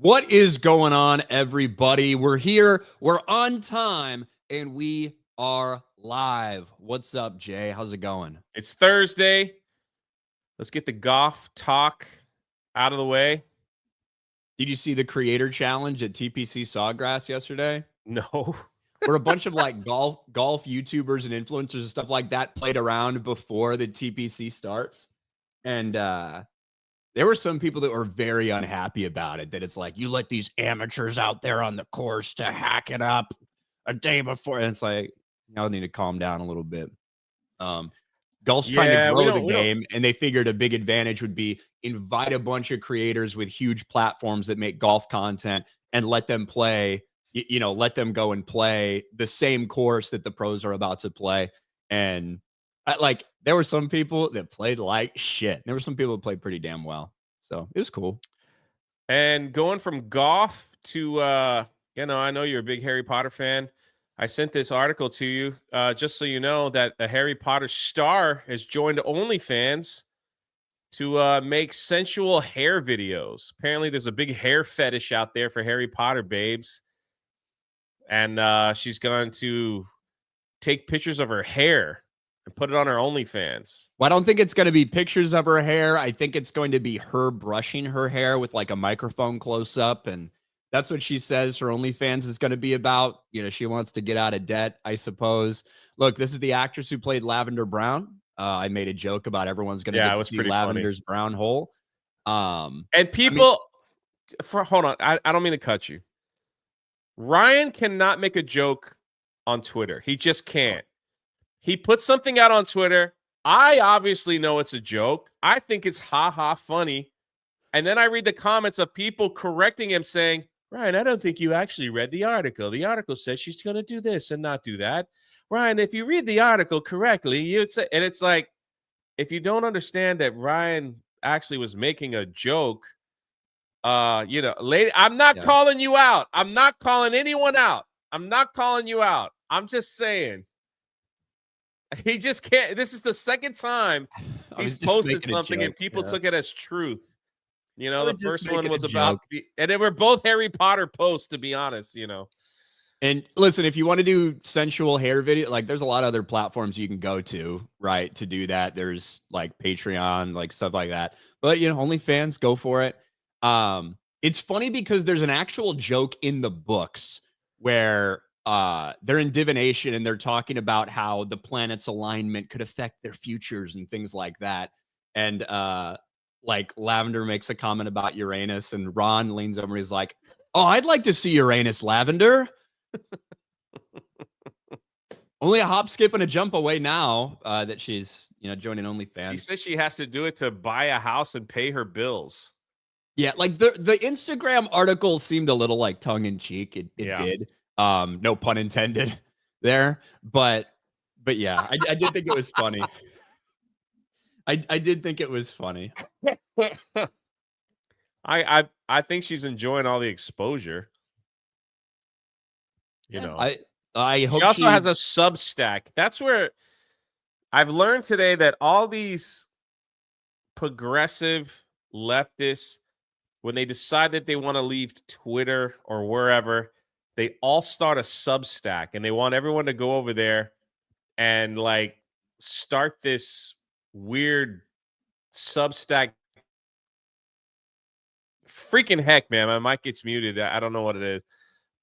What is going on, everybody? We're here, we're on time, and we are live. What's up, Jay? How's it going? It's Thursday. Let's get the golf talk out of the way. Did you see the creator challenge at TPC Sawgrass yesterday? No. Where a bunch of like golf YouTubers and influencers and stuff like that played around before the TPC starts. And there were some people that were very unhappy about it, that it's like, you let these amateurs out there on the course to hack it up a day before. And it's like, y'all need to calm down a little bit. Golf's trying to grow the game, and they figured a big advantage would be invite a bunch of creators with huge platforms that make golf content and let them play, let them go and play the same course that the pros are about to play. And there were some people that played like shit. There were some people that played pretty damn well. So it was cool. And going from golf to, I know you're a big Harry Potter fan. I sent this article to you just so you know that a Harry Potter star has joined OnlyFans to make sensual hair videos. Apparently, there's a big hair fetish out there for Harry Potter babes. And she's going to take pictures of her hair and put it on her OnlyFans. Well, I don't think it's going to be pictures of her hair. I think it's going to be her brushing her hair with like a microphone close up. And that's what she says her OnlyFans is going to be about. She wants to get out of debt, I suppose. Look, this is the actress who played Lavender Brown. I made a joke about everyone's going to get to see Lavender's brown hole. And people, hold on. I don't mean to cut you. Ryan cannot make a joke on Twitter. He just can't. He puts something out on Twitter. I obviously know it's a joke. I think it's funny. And then I read the comments of people correcting him saying, Ryan, I don't think you actually read the article. The article says she's going to do this and not do that. Ryan, if you read the article correctly, you'd say, and it's like, if you don't understand that Ryan actually was making a joke, lady, I'm not calling you out. I'm not calling anyone out. I'm not calling you out. I'm just saying. He just can't. This is the second time he's posted something and people took it as truth. The first one was about and they were both Harry Potter posts, to be honest, And listen, if you want to do sensual hair video, like there's a lot of other platforms you can go to, right, to do that. There's like Patreon, like stuff like that. But OnlyFans, go for it. It's funny because there's an actual joke in the books where they're in divination and they're talking about how the planet's alignment could affect their futures and things like that. And like Lavender makes a comment about Uranus, and Ron leans over and he's like, "Oh, I'd like to see Uranus, Lavender." Only a hop, skip, and a jump away now that she's joining OnlyFans. She says she has to do it to buy a house and pay her bills. Yeah, like the Instagram article seemed a little like tongue in cheek. It did. No pun intended there. But yeah, I did think it was funny. I did think it was funny. I think she's enjoying all the exposure. I hope she also has a Substack. That's where I've learned today that all these progressive leftists, when they decide that they want to leave Twitter or wherever, they all start a Substack, and they want everyone to go over there and like start this weird Substack. Freaking heck, man, my mic gets muted. I don't know what it is.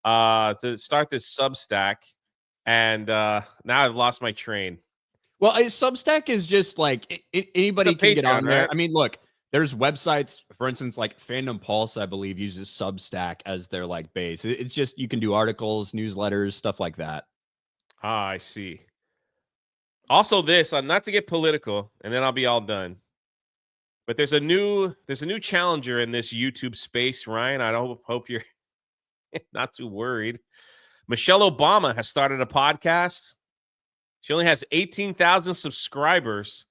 To start this Substack, and now I've lost my train. Well, a Substack is just like anybody can get on there. Right? I mean, look, there's websites, for instance, like Fandom Pulse, I believe, uses Substack as their like base. It's just you can do articles, newsletters, stuff like that. Ah, I see. Also, this not to get political, and then I'll be all done. But there's a new challenger in this YouTube space, Ryan. I hope you're not too worried. Michelle Obama has started a podcast. She only has 18,000 subscribers.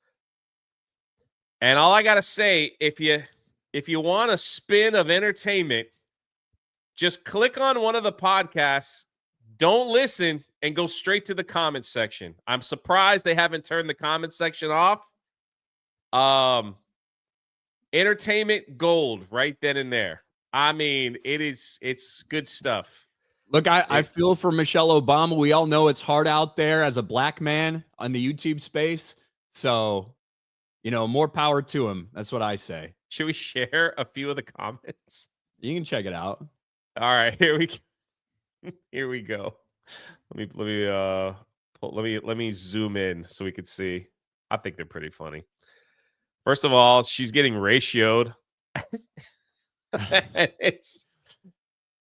And all I got to say, if you want a spin of entertainment, just click on one of the podcasts, don't listen, and go straight to the comment section. I'm surprised they haven't turned the comment section off. Entertainment gold right then and there. I mean, it's good stuff. Look, I feel for Michelle Obama. We all know it's hard out there as a black man on the YouTube space. So, more power to him. That's what I say. Should we share a few of the comments? You can check it out. All right, here we go. Let me zoom in so we could see. I think they're pretty funny. First of all, she's getting ratioed. It's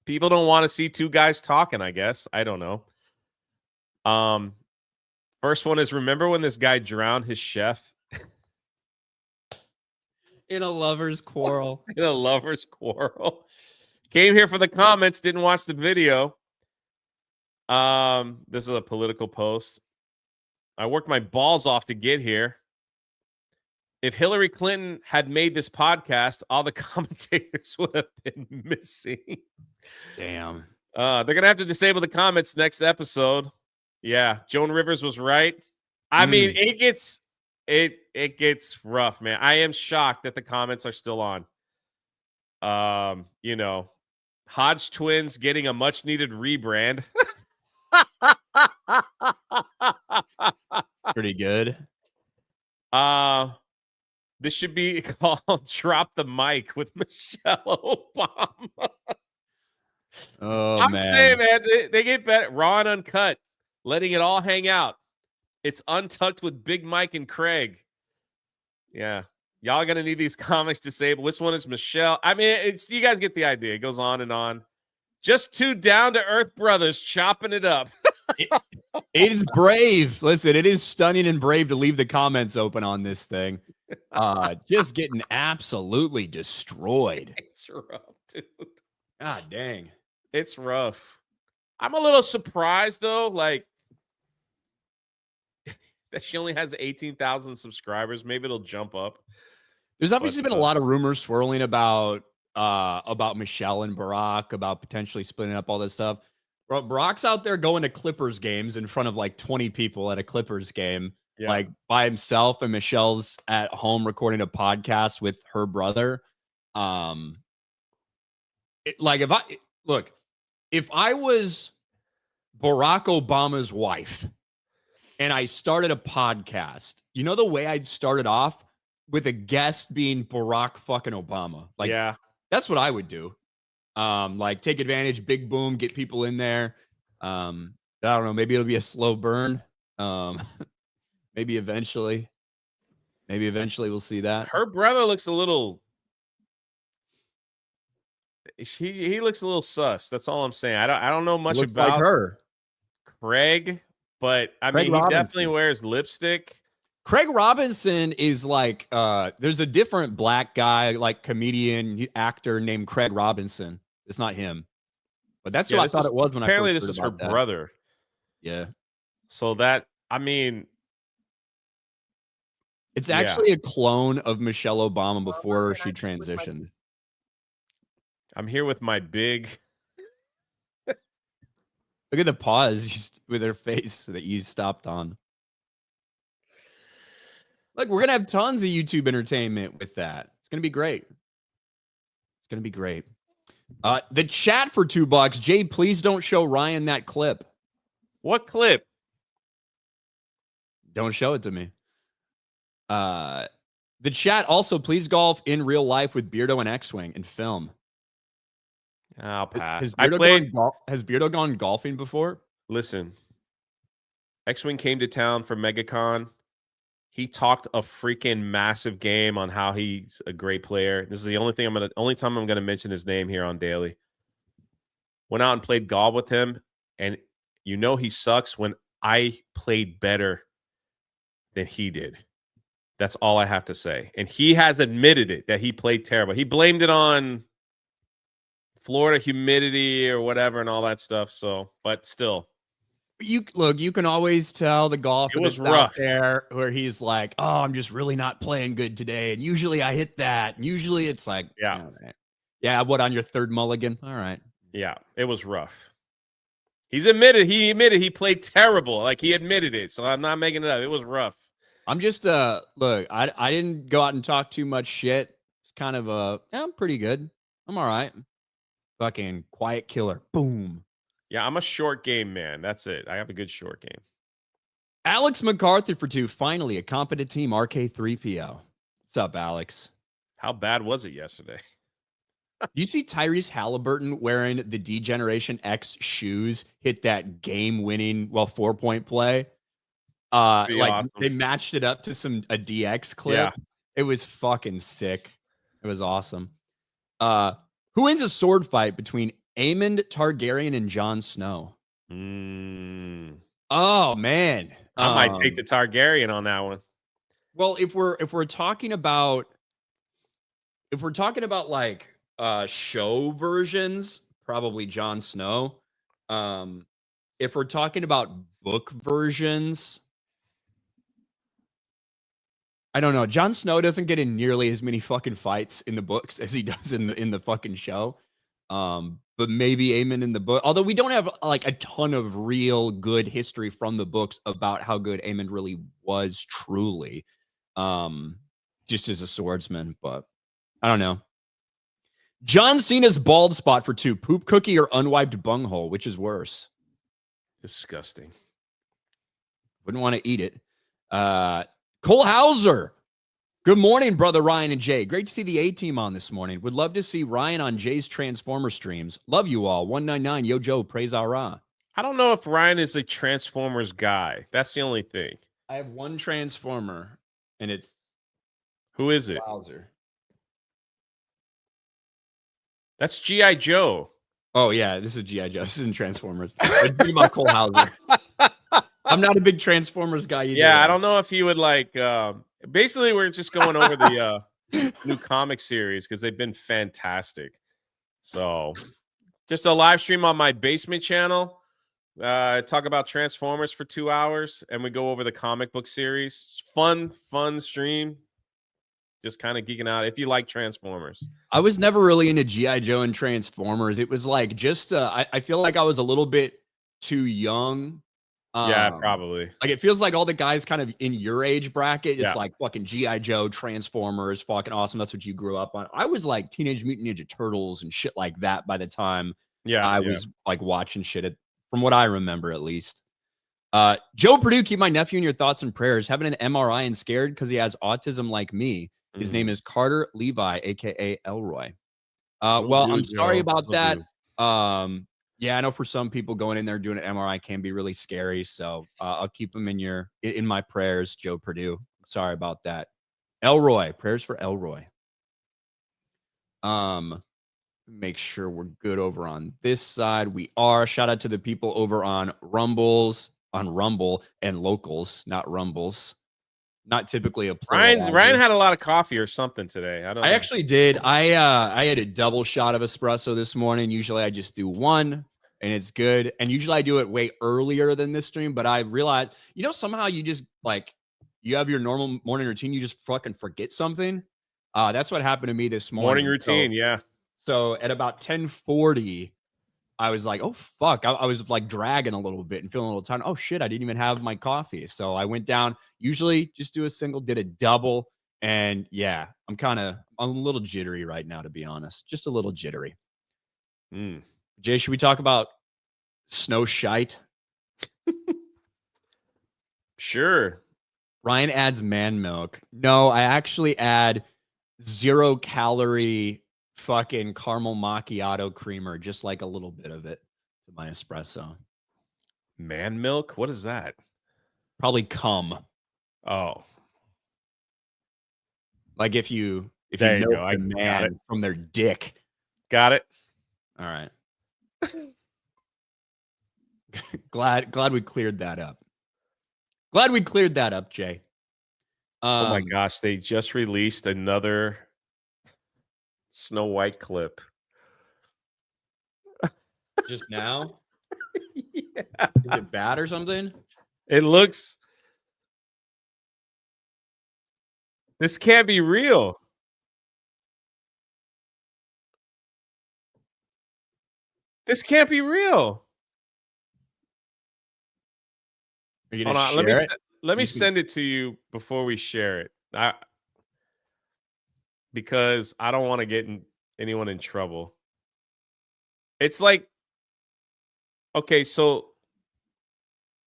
people don't want to see two guys talking, I guess. I don't know. First one is, remember when this guy drowned his chef in a lover's quarrel? In a lover's quarrel. Came here for the comments, didn't watch the video. This is a political post. I worked my balls off to get here. If Hillary Clinton had made this podcast, all the commentators would have been missing. Damn. They're gonna have to disable the comments next episode. Yeah, Joan Rivers was right. I mean, it gets rough, man. I am shocked that the comments are still on. Hodge twins getting a much needed rebrand. Pretty good. This should be called Drop the Mic with Michelle Obama. I'm saying, man, they get better. Raw and uncut. Letting it all hang out. It's untucked with Big Mike and Craig. Yeah. Y'all going to need these comics disabled. Which one is Michelle? I mean, you guys get the idea. It goes on and on. Just two down-to-earth brothers chopping it up. It is brave. Listen, it is stunning and brave to leave the comments open on this thing. Just getting absolutely destroyed. It's rough, dude. God dang. It's rough. I'm a little surprised, though, like, that she only has 18,000 subscribers. Maybe it'll jump up. There's obviously been a lot of rumors swirling about Michelle and Barack, about potentially splitting up all this stuff. Bro, Barack's out there going to Clippers games in front of like 20 people at a Clippers game, like by himself, and Michelle's at home recording a podcast with her brother. If I was Barack Obama's wife and I started a podcast, the way I'd start it off? With a guest being Barack fucking Obama. That's what I would do. Take advantage, big boom, get people in there. I don't know. Maybe it'll be a slow burn. Maybe eventually we'll see that. Her brother looks a little. He looks a little sus. That's all I'm saying. I don't know much about like her, Craig, but I mean, he definitely wears lipstick. Craig Robinson is like, there's a different black guy, like comedian, actor named Craig Robinson. It's not him, but that's what I thought it was when apparently this is her brother. Yeah. So that, I mean, it's actually a clone of Michelle Obama before she transitioned. I'm here with my big. Look at the pause with her face that you stopped on. Look, we're going to have tons of YouTube entertainment with that. It's going to be great. It's going to be great. The chat for $2. Jay, please don't show Ryan that clip. What clip? Don't show it to me. The chat also, please golf in real life with Beardo and X-Wing and film. I'll pass. Has Beardo gone golfing before? Listen, X-Wing came to town for MegaCon. He talked a freaking massive game on how he's a great player. This is the only time I'm gonna mention his name here on Daily. Went out and played golf with him, and he sucks when I played better than he did. That's all I have to say. And he has admitted it, that he played terrible. He blamed it on Florida humidity or whatever and all that stuff. So, but still. You can always tell the golfer was rough there where he's like, oh, I'm just really not playing good today. And usually I hit that. And usually it's like, what, on your third mulligan? All right. Yeah, it was rough. He admitted he played terrible. Like, he admitted it. So I'm not making it up. It was rough. I'm just, look, I didn't go out and talk too much shit. It's kind of I'm pretty good. I'm all right. Fucking quiet killer. Boom. Yeah, I'm a short game man. That's it. I have a good short game. Alex MacArthur for 2. Finally, a competent team. RK3PO. What's up, Alex? How bad was it yesterday? You see Tyrese Halliburton wearing the D-Generation X shoes hit that game-winning, 4-point play? Pretty Like awesome. they matched it up to a DX clip. Yeah. It was fucking sick. It was awesome. Who wins a sword fight between Aemond Targaryen and Jon Snow? Oh man. I might take the Targaryen on that one. Well, if we're talking about like show versions, probably Jon Snow. If we're talking about book versions, I don't know. Jon Snow doesn't get in nearly as many fucking fights in the books as he does in the fucking show. But maybe Aemon in the book, although we don't have like a ton of real good history from the books about how good Aemon really was truly, just as a swordsman. But I don't know. John Cena's bald spot for 2. Poop cookie or unwiped bunghole, which is worse? Disgusting. Wouldn't want to eat it. Cole Hauser. Good morning, brother Ryan and Jay. Great to see the A-team on this morning. Would love to see Ryan on Jay's Transformer streams. Love you all. 199 Yo Joe, praise Allah. I don't know if Ryan is a Transformers guy. That's the only thing. I have one Transformer, and it's Who is it? Hauser. That's G.I. Joe. Oh, yeah, this is G.I. Joe. This isn't Transformers. I'm thinking about Cole Hauser. I'm not a big Transformers guy either. Yeah, I don't know if he would like. Basically, we're just going over the new comic series because they've been fantastic. So, just a live stream on my basement channel. Talk about Transformers for 2 hours, and we go over the comic book series. Fun stream. Just kind of geeking out if you like Transformers. I was never really into G.I. Joe and Transformers. It was like just I feel like I was a little bit too young. Yeah, probably. Like it feels like all the guys kind of in your age bracket, it's Yeah. like fucking G.I. Joe, Transformers, fucking awesome. That's what you grew up on. I was like Teenage Mutant Ninja Turtles and shit like that by the time I was like watching shit from what I remember at least. Joe Purdue, keep my nephew in your thoughts and prayers. Having an MRI and scared because he has autism like me. His name is Carter Levi, aka Elroy. Well, I'm sorry about that. Yeah, I know for some people going in there doing an MRI can be really scary. So I'll keep him in my prayers, Joe Purdue. Sorry about that. Elroy, prayers for Elroy. Make sure we're good over on this side. We are. Shout out to the people over on Rumble and Locals, not Rumbles. Not typically a Ryan had a lot of coffee or something today. I actually did. I had a double shot of espresso this morning. Usually I just do one and it's good. And usually I do it way earlier than this stream, but I realized, somehow you just like you have your normal morning routine, you just fucking forget something. That's what happened to me this morning. Morning routine, yeah. So at about 10:40, I was like, oh, fuck. I was like dragging a little bit and feeling a little tired. Oh, shit. I didn't even have my coffee. So I went down, usually just do a single, did a double. And yeah, I'm a little jittery right now, to be honest. Just a little jittery. Jay, should we talk about snow shite? Sure. Ryan adds man milk. No, I actually add 0-calorie fucking caramel macchiato creamer, just like a little bit of it to my espresso. Man milk? What is that? Probably cum. Oh. Like if you There you milk go. a man from their dick. Got it. All right. glad we cleared that up. Glad we cleared that up, Jay. Oh my gosh, they just released another Snow White clip. Just now? Yeah. Is it bad or something? It looks. This can't be real. This can't be real. Hold on, let me send it to you before we share it. Because I don't want to get anyone in trouble. It's like, okay, so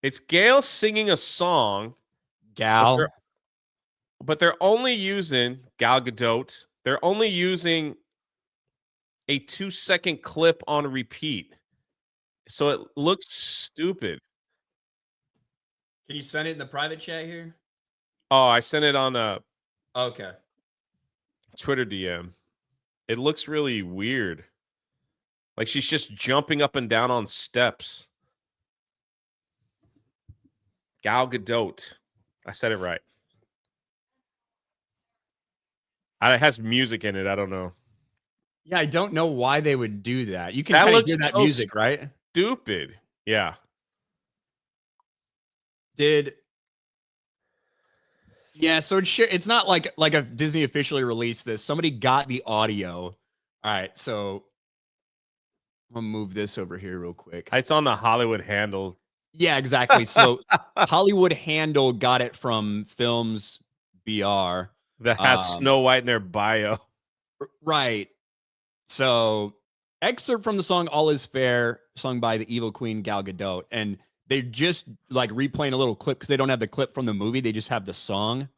it's Gail singing a song, but they're Gal. only using Gal Gadot. They're only using a 2-second clip on repeat. So it looks stupid. Can you send it in the private chat here? Oh, I sent it on a Okay. Twitter DM. It looks really weird. Like she's just jumping up and down on steps. Gal Gadot. I said it right. It has music in it. I don't know. Yeah, I don't know why they would do that. You can That kind of looks hear that so music, right? stupid. Yeah. Yeah, so it's not like a Disney officially released this. Somebody got the audio. All right, so I'm gonna move this over here real quick. It's on the Hollywood Handle. Yeah, exactly. So Hollywood Handle got it from Films BR. That has Snow White in their bio. Right. So excerpt from the song All Is Fair, sung by the evil queen Gal Gadot. And they're just like replaying a little clip because they don't have the clip from the movie. They just have the song.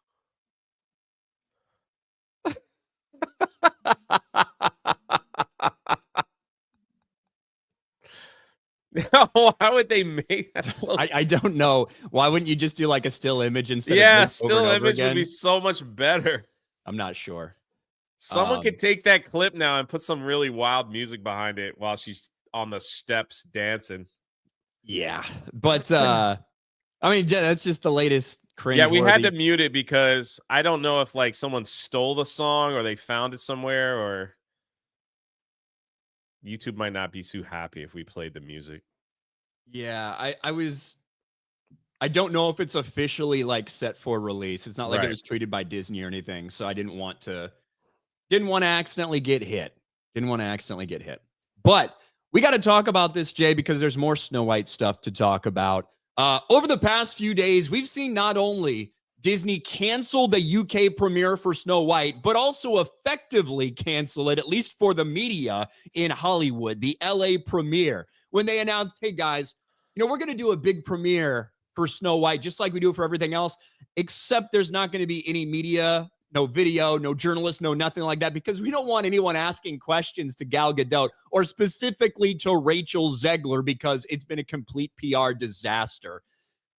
Why would they make that? I don't know. Why wouldn't you just do like a still image instead of this still over and over image again? would be so much better. I'm not sure. Someone could take that clip now and put some really wild music behind it while she's on the steps dancing. Yeah. But I mean, that's just the latest cringe. Yeah, we had to mute it because I don't know if like someone stole the song or they found it somewhere, or YouTube might not be too happy if we played the music. Yeah, I don't know if it's officially like set for release. It's not like it was tweeted by Disney or anything. So I didn't want to accidentally get hit. But we got to talk about this, Jay, because there's more Snow White stuff to talk about. Over the past few days, we've seen not only Disney cancel the UK premiere for Snow White, but also effectively cancel it, at least for the media in Hollywood, the LA premiere, when they announced, hey, guys, we're going to do a big premiere for Snow White, just like we do for everything else, except there's not going to be any media, no video, no journalists, no nothing like that, because we don't want anyone asking questions to Gal Gadot or specifically to Rachel Zegler because it's been a complete PR disaster.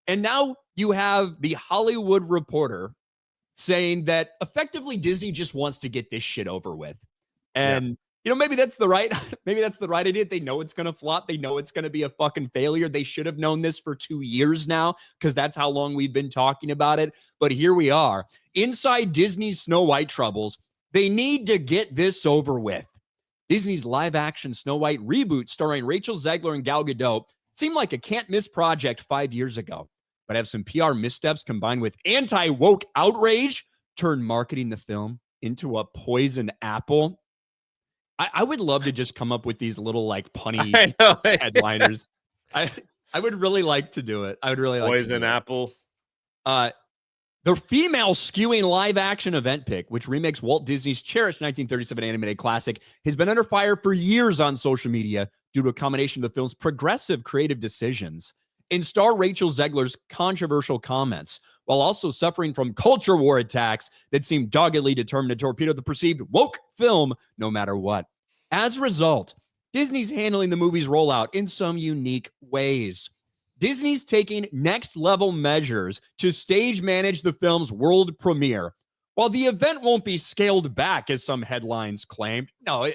And now you have the Hollywood Reporter saying that effectively Disney just wants to get this shit over with. And maybe that's the right idea. They know it's going to flop. They know it's going to be a fucking failure. They should have known this for 2 years now because that's how long we've been talking about it. But here we are. Inside Disney's Snow White troubles, they need to get this over with. Disney's live-action Snow White reboot starring Rachel Zegler and Gal Gadot seemed like a can't-miss project 5 years ago, but have some PR missteps combined with anti-woke outrage turned marketing the film into a poison apple. I would love to just come up with these little like punny headliners. I would really like to do it. I would really like poison apple. The female skewing live action event pick, which remakes Walt Disney's cherished 1937 animated classic, has been under fire for years on social media due to a combination of the film's progressive creative decisions and star Rachel Zegler's controversial comments, while also suffering from culture war attacks that seem doggedly determined to torpedo the perceived woke film no matter what. As a result, Disney's handling the movie's rollout in some unique ways. Disney's taking next-level measures to stage manage the film's world premiere. While the event won't be scaled back, as some headlines claimed, no,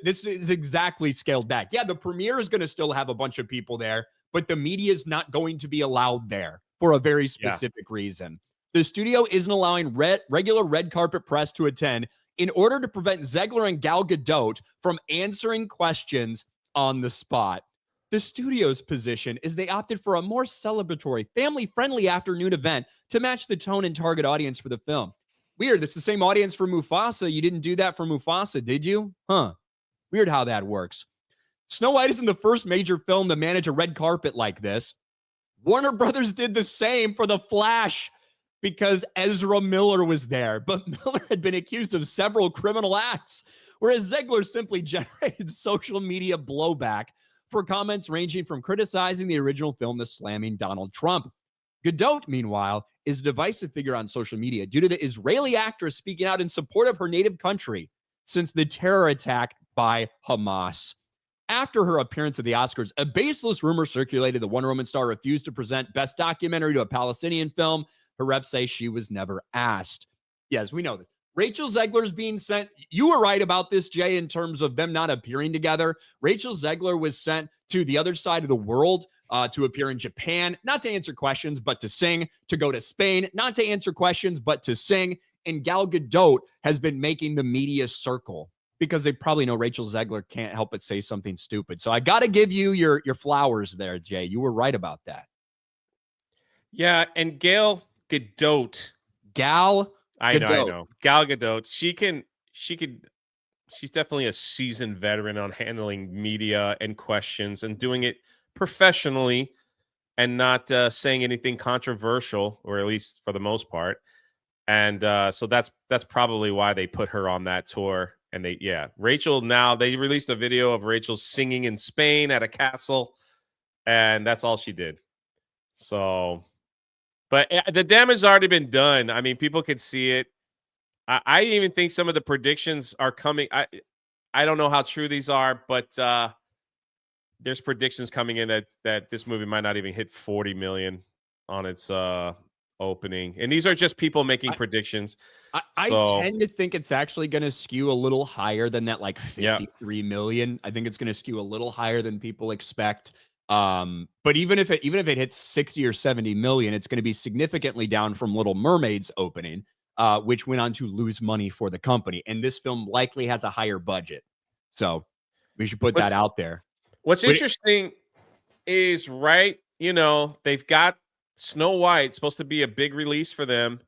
this is exactly scaled back. Yeah, the premiere is going to still have a bunch of people there, but the media is not going to be allowed there for a very specific reason. The studio isn't allowing regular red carpet press to attend in order to prevent Zegler and Gal Gadot from answering questions on the spot. The studio's position is they opted for a more celebratory, family-friendly afternoon event to match the tone and target audience for the film. Weird, it's the same audience for Mufasa. You didn't do that for Mufasa, did you? Huh. Weird how that works. Snow White isn't the first major film to manage a red carpet like this. Warner Brothers did the same for The Flash because Ezra Miller was there, but Miller had been accused of several criminal acts. whereas Zegler simply generated social media blowback for comments ranging from criticizing the original film to slamming Donald Trump. Gadot, meanwhile, is a divisive figure on social media due to the Israeli actress speaking out in support of her native country since the terror attack by Hamas. After her appearance at the Oscars, a baseless rumor circulated the Wonder Woman star refused to present Best Documentary to a Palestinian film. Her reps say she was never asked. Yes, we know this. Rachel Zegler's being sent. You were right about this, Jay, in terms of them not appearing together. Rachel Zegler was sent to the other side of the world to appear in Japan, not to answer questions, but to sing, to go to Spain, not to answer questions, but to sing. And Gal Gadot has been making the media circle because they probably know Rachel Zegler can't help but say something stupid. So I got to give you your flowers there, Jay. You were right about that. Yeah, and Gal Gadot. I know. Gal Gadot. She's definitely a seasoned veteran on handling media and questions and doing it professionally and not saying anything controversial, or at least for the most part. And so that's probably why they put her on that tour. And Rachel, now they released a video of Rachel singing in Spain at a castle, and that's all she did. So, but the damage has already been done. I mean, people could see it. I even think some of the predictions are coming. I don't know how true these are, but there's predictions coming in that this movie might not even hit 40 million on its opening. And these are just people making predictions. I tend to think it's actually going to skew a little higher than that, like 53 million. I think it's going to skew a little higher than people expect. But even if it hits 60 or 70 million, it's going to be significantly down from Little Mermaid's opening, which went on to lose money for the company. And this film likely has a higher budget. So we should put that out there. What's interesting is, right, they've got Snow White, supposed to be a big release for them.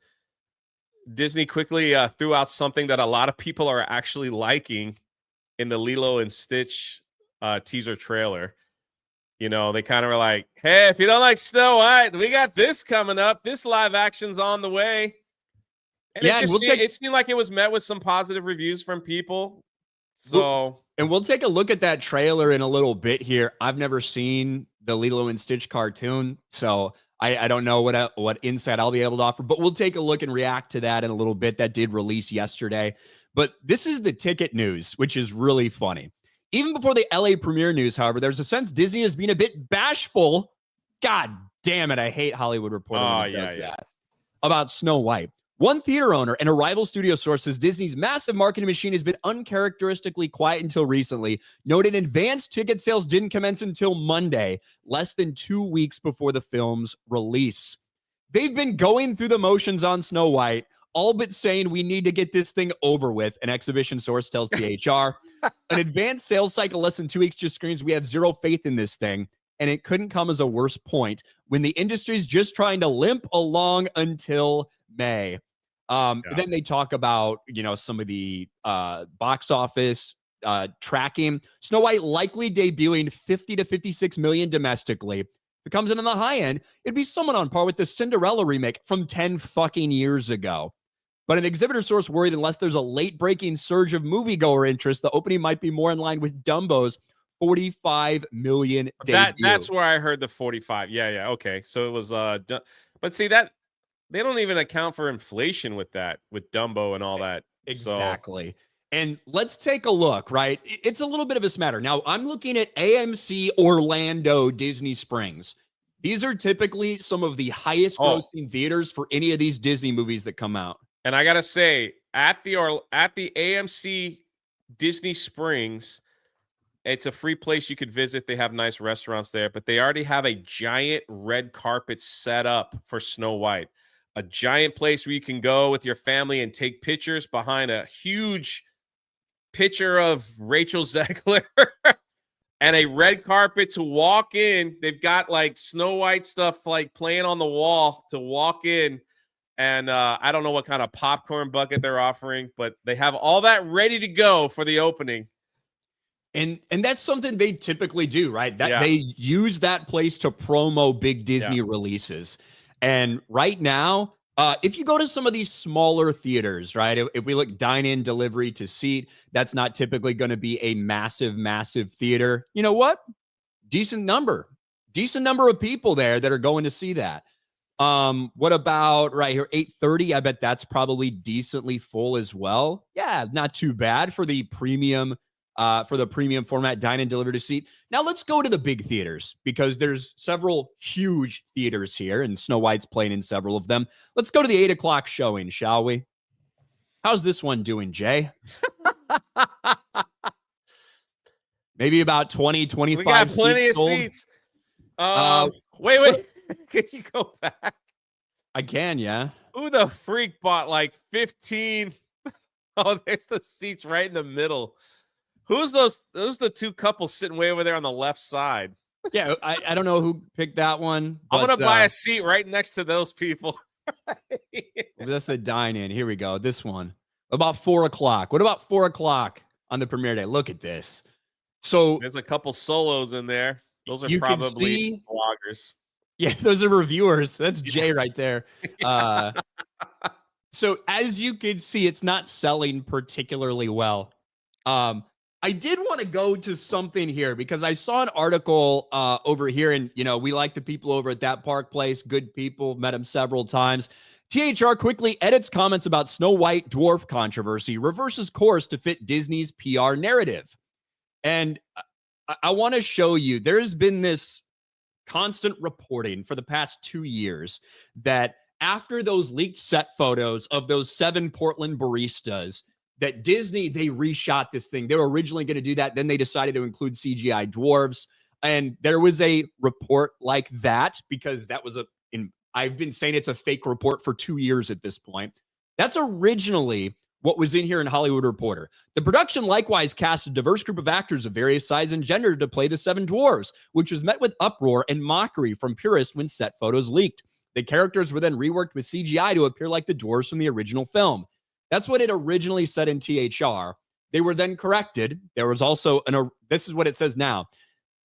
Disney quickly threw out something that a lot of people are actually liking in the Lilo and Stitch teaser trailer. They kind of were like, hey, if you don't like Snow White, we got this coming up. This live action's on the way. And it seemed like it was met with some positive reviews from people. So, and we'll take a look at that trailer in a little bit here. I've never seen the Lilo and Stitch cartoon, so I don't know what insight I'll be able to offer, but we'll take a look and react to that in a little bit. That did release yesterday. But this is the ticket news, which is really funny. Even before the LA premiere news, however, there's a sense Disney has been a bit bashful. God damn it. I hate Hollywood Reporter when it does that. About Snow White. One theater owner and a rival studio source says Disney's massive marketing machine has been uncharacteristically quiet until recently, noted advanced ticket sales didn't commence until Monday, less than 2 weeks before the film's release. They've been going through the motions on Snow White, all but saying we need to get this thing over with, an exhibition source tells THR. An advanced sales cycle less than 2 weeks just screams we have zero faith in this thing, and it couldn't come as a worse point when the industry's just trying to limp along until May. Then they talk about, some of the box office tracking. Snow White likely debuting 50 to 56 million domestically. If it comes in on the high end, it'd be somewhat on par with the Cinderella remake from 10 fucking years ago. But an exhibitor source worried unless there's a late-breaking surge of moviegoer interest, the opening might be more in line with Dumbo's 45 million debut. That's where I heard the 45. Yeah. Okay. So it was but see that they don't even account for inflation with that, with Dumbo and all that. Exactly. And let's take a look, right? It's a little bit of a smatter. Now, I'm looking at AMC Orlando Disney Springs. These are typically some of the highest grossing theaters for any of these Disney movies that come out. And I got to say, at the AMC Disney Springs, it's a free place you could visit. They have nice restaurants there, but they already have a giant red carpet set up for Snow White. A giant place where you can go with your family and take pictures behind a huge picture of Rachel Zegler and a red carpet to walk in. They've got like Snow White stuff like playing on the wall to walk in. And I don't know what kind of popcorn bucket they're offering, but they have all that ready to go for the opening. And that's something they typically do, right? They use that place to promo big Disney releases. And right now, If you go to some of these smaller theaters, right? If we look dine-in, delivery to seat, that's not typically going to be a massive, massive theater. You know what? Decent number of people there that are going to see that. What about right here, 8:30? I bet that's probably decently full as well. Yeah, not too bad for the premium format dine and deliver to seat. Now let's go to the big theaters because there's several huge theaters here, and Snow White's playing in several of them. Let's go to the 8 o'clock showing, shall we? How's this one doing, Jay? Maybe about 20, 25 We got plenty seats of sold. seats. Wait. Could you go back? I can, yeah. Who the freak bought like 15? Oh, there's the seats right in the middle. Who's those? Those are the two couples sitting way over there on the left side. Yeah, I don't know who picked that one. I'm going to buy a seat right next to those people. That's the dine-in. Here we go. This one. About 4 o'clock. What about 4 o'clock on the premiere day? Look at this. So there's a couple solos in there. Those are probably bloggers. Yeah, those are reviewers. That's Jay right there. So as you can see, it's not selling particularly well. I did want to go to something here because I saw an article over here, and we like the people over at that Park Place. Good people, met them several times. THR quickly edits comments about Snow White dwarf controversy, reverses course to fit Disney's PR narrative. And I want to show you, there's been this constant reporting for the past 2 years that after those leaked set photos of those 7 Portland baristas, that Disney, they reshot this thing. They were originally going to do that. Then they decided to include CGI dwarves. And there was a report like that because that was I've been saying it's a fake report for 2 years at this point. That's originally what was in here in Hollywood Reporter. The production likewise cast a diverse group of actors of various size and gender to play the 7 dwarves, which was met with uproar and mockery from purists when set photos leaked. The characters were then reworked with CGI to appear like the dwarves from the original film. That's what it originally said in THR. They were then corrected. There was also this is what it says now.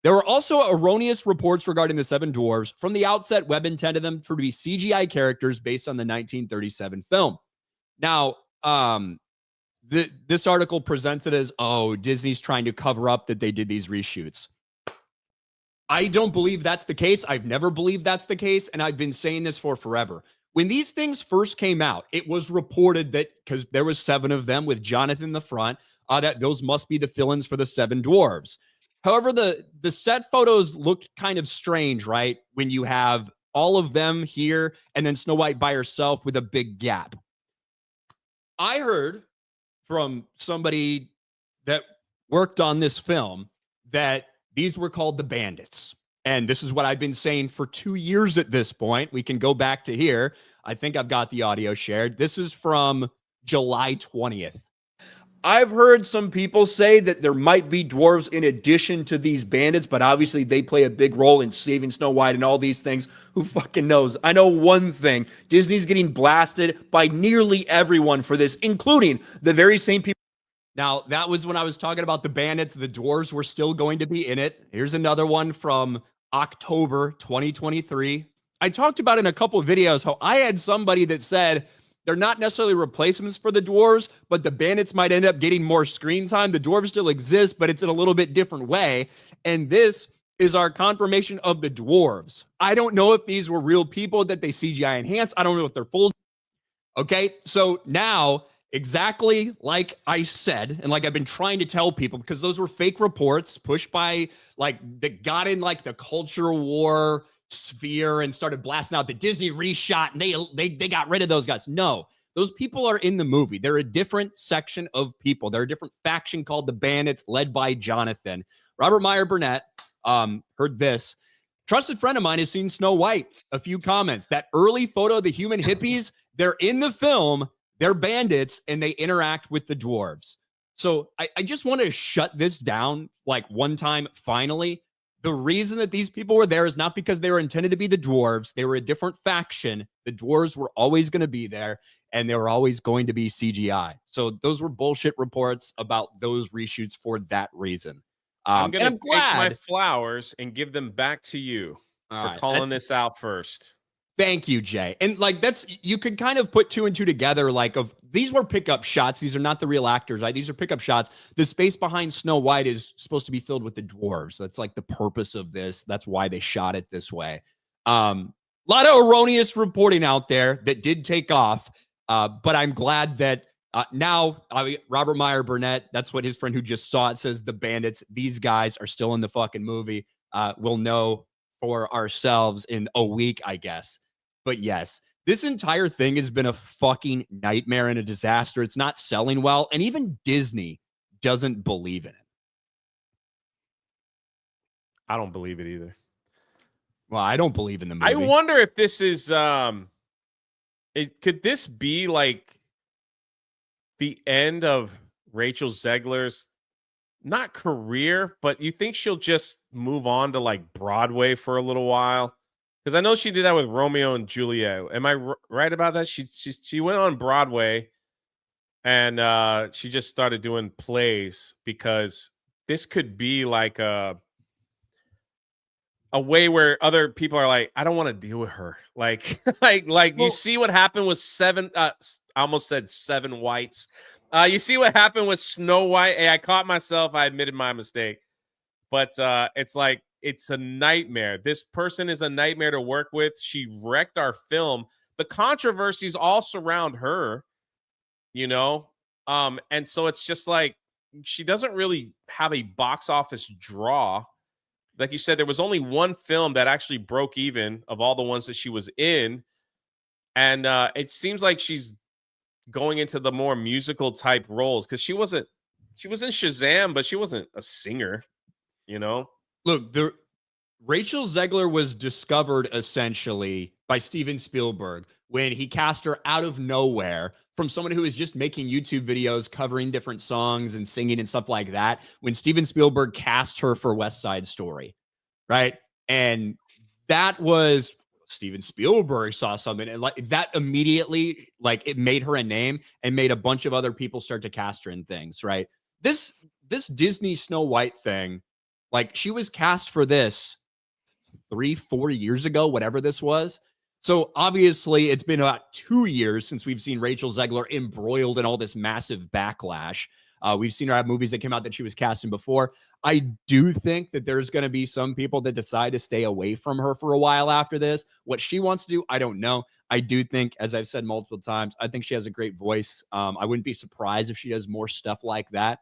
There were also erroneous reports regarding the 7 dwarves. From the outset, Webb intended them to be CGI characters based on the 1937 film. Now, this article presents it as, Disney's trying to cover up that they did these reshoots. I don't believe that's the case. I've never believed that's the case, and I've been saying this for forever. When these things first came out, it was reported that, because there was 7 of them with Jonathan in the front, that those must be the fill-ins for the 7 dwarves. However, the set photos looked kind of strange, right? When you have all of them here and then Snow White by herself with a big gap. I heard from somebody that worked on this film that these were called the Bandits. And this is what I've been saying for 2 years at this point. We can go back to here. I think I've got the audio shared. This is from July 20th. I've heard some people say that there might be dwarves in addition to these bandits, but obviously they play a big role in saving Snow White and all these things. Who fucking knows? I know one thing. Disney's getting blasted by nearly everyone for this, including the very same people. Now, that was when I was talking about the bandits. The dwarves were still going to be in it. Here's another one from October 2023. I talked about in a couple of videos how I had somebody that said they're not necessarily replacements for the dwarves, but the bandits might end up getting more screen time. The dwarves still exist, but it's in a little bit different way. And this is our confirmation of the dwarves. I don't know if these were real people that they CGI enhanced. I don't know if they're full. Okay, so now, exactly like I said, and like I've been trying to tell people, because those were fake reports pushed by, that got in, the culture war sphere and started blasting out the Disney reshot, and they got rid of those guys. No, those people are in the movie. They're a different section of people. They're a different faction called the Bandits, led by Jonathan. Robert Meyer Burnett heard this. Trusted friend of mine has seen Snow White. A few comments. That early photo of the human hippies, they're in the film, they're bandits, and they interact with the dwarves. So I just want to shut this down one time, finally. The reason that these people were there is not because they were intended to be the dwarves. They were a different faction. The dwarves were always going to be there, and they were always going to be CGI. So those were bullshit reports about those reshoots for that reason. I'm going to take my flowers and give them back to you for calling this out first. Thank you, Jay. And like that's you could kind of put two and two together. Like of these were pickup shots. These are not the real actors, right? These are pickup shots. The space behind Snow White is supposed to be filled with the dwarves. That's like the purpose of this. That's why they shot it this way. A lot of erroneous reporting out there that did take off. But I'm glad that now Robert Meyer Burnett, that's what his friend who just saw it says, the bandits, these guys are still in the fucking movie. We'll know for ourselves in a week, I guess. But yes, this entire thing has been a fucking nightmare and a disaster. It's not selling well. And even Disney doesn't believe in it. I don't believe it either. Well, I don't believe in the movie. I wonder if this is could this be like the end of Rachel Zegler's not career, but you think she'll just move on to like Broadway for a little while? Because I know she did that with Romeo and Juliet. Am I right about that? She went on Broadway and she just started doing plays, because this could be like a way where other people are like, I don't want to deal with her. Like you see what happened with I almost said Seven Whites. You see what happened with Snow White. Hey, I caught myself. I admitted my mistake. But it's like, it's a nightmare. This person is a nightmare to work with. She wrecked our film. The controversies all surround her, you know? And so it's just like, she doesn't really have a box office draw. Like you said, there was only one film that actually broke even of all the ones that she was in. And it seems like she's going into the more musical type roles, because she was in Shazam, but she wasn't a singer, you know? Look, Rachel Zegler was discovered essentially by Steven Spielberg when he cast her out of nowhere from someone who was just making YouTube videos covering different songs and singing and stuff like that. When Steven Spielberg cast her for West Side Story, right? And that was Steven Spielberg saw something, and like that immediately, like it made her a name and made a bunch of other people start to cast her in things, right? This Disney Snow White thing, like she was cast for this 3-4 years ago, whatever this was. So obviously it's been about 2 years since we've seen Rachel Zegler embroiled in all this massive backlash. We've seen her have movies that came out that she was casting before. I do think that there's going to be some people that decide to stay away from her for a while after this. What she wants to do, I don't know. I do think, as I've said multiple times, I think she has a great voice. I wouldn't be surprised if she does more stuff like that.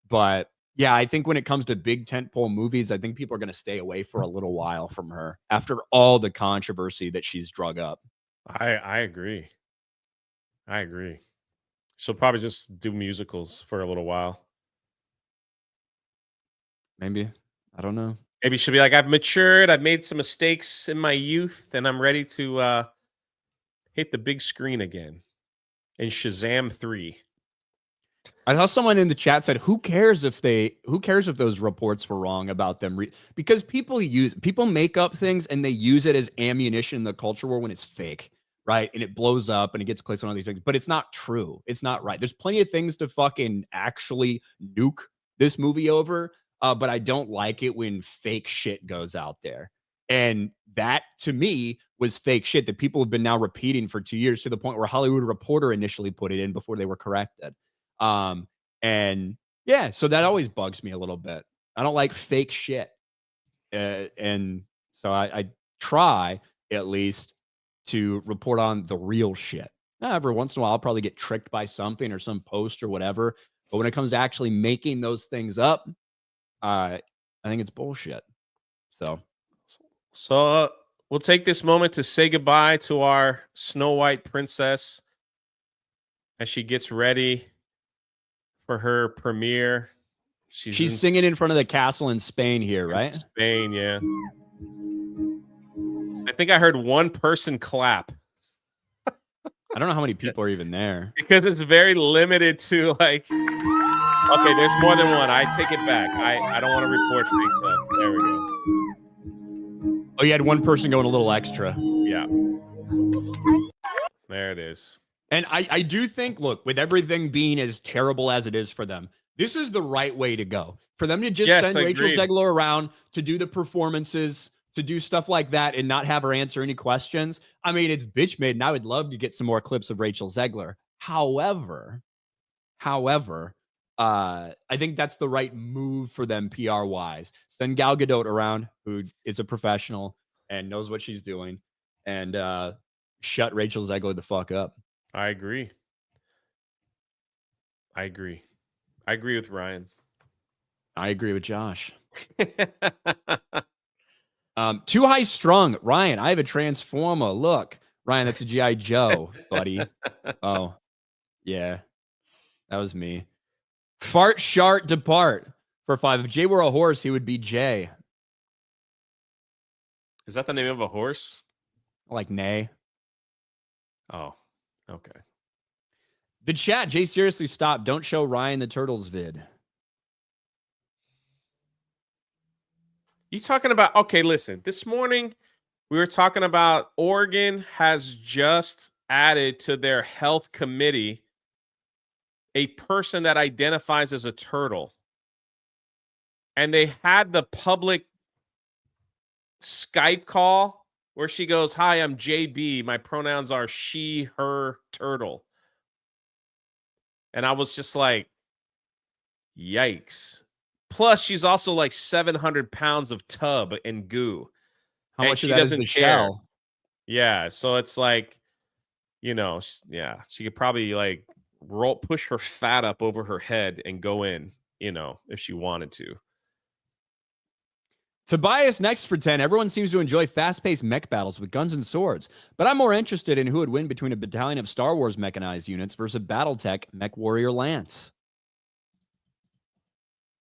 But yeah, I think when it comes to big tentpole movies, I think people are going to stay away for a little while from her after all the controversy that she's drug up. I agree. She'll probably just do musicals for a little while. Maybe. I don't know. Maybe she'll be like, I've matured. I've made some mistakes in my youth, and I'm ready to hit the big screen again in Shazam 3. I saw someone in the chat said, who cares if those reports were wrong about them? Because people make up things and they use it as ammunition in the culture war when it's fake, right? And it blows up and it gets clicks on all these things, but it's not true. It's not right. There's plenty of things to fucking actually nuke this movie over, but I don't like it when fake shit goes out there. And that, to me, was fake shit that people have been now repeating for 2 years, to the point where Hollywood Reporter initially put it in before they were corrected. And yeah, so that always bugs me a little bit. I don't like fake shit. And so I try at least to report on the real shit. Now, every once in a while, I'll probably get tricked by something or some post or whatever. But when it comes to actually making those things up, I think it's bullshit. So we'll take this moment to say goodbye to our Snow White princess as she gets ready for her premiere. She's singing in front of the castle in Spain here, right? Spain, yeah. I think I heard one person clap. I don't know how many people are even there. Because it's very limited to like, okay, there's more than one. I take it back. I don't want to report fake stuff. There we go. Oh, you had one person going a little extra. Yeah. There it is. And I do think, look, with everything being as terrible as it is for them, this is the right way to go. For them to just send Rachel Zegler around to do the performances, to do stuff like that and not have her answer any questions. I mean, it's bitch made, and I would love to get some more clips of Rachel Zegler. However, I think that's the right move for them PR wise. Send Gal Gadot around, who is a professional and knows what she's doing, and shut Rachel Zegler the fuck up. I agree. I agree with Ryan. I agree with Josh. Too high strung. Ryan, I have a transformer. Look, Ryan, that's a G.I. Joe, buddy. Oh, yeah. That was me. Fart, shart, depart. For 5. If Jay were a horse, he would be Jay. Is that the name of a horse? Like Nay. Oh, okay. The chat, Jay, seriously, stop. Don't show Ryan the Turtles vid. You talking about, okay, listen, this morning we were talking about Oregon has just added to their health committee a person that identifies as a turtle. And they had the public Skype call where she goes, "Hi, I'm JB. My pronouns are she, her, turtle." And I was just like, yikes. Plus, she's also like 700 pounds of tub and goo. How and much she of that is doesn't the care. shell? Yeah. So it's like, she could probably like push her fat up over her head and go in, if she wanted to. Tobias next for 10. Everyone seems to enjoy fast-paced mech battles with guns and swords, but I'm more interested in who would win between a battalion of Star Wars mechanized units versus Battletech mech warrior lance.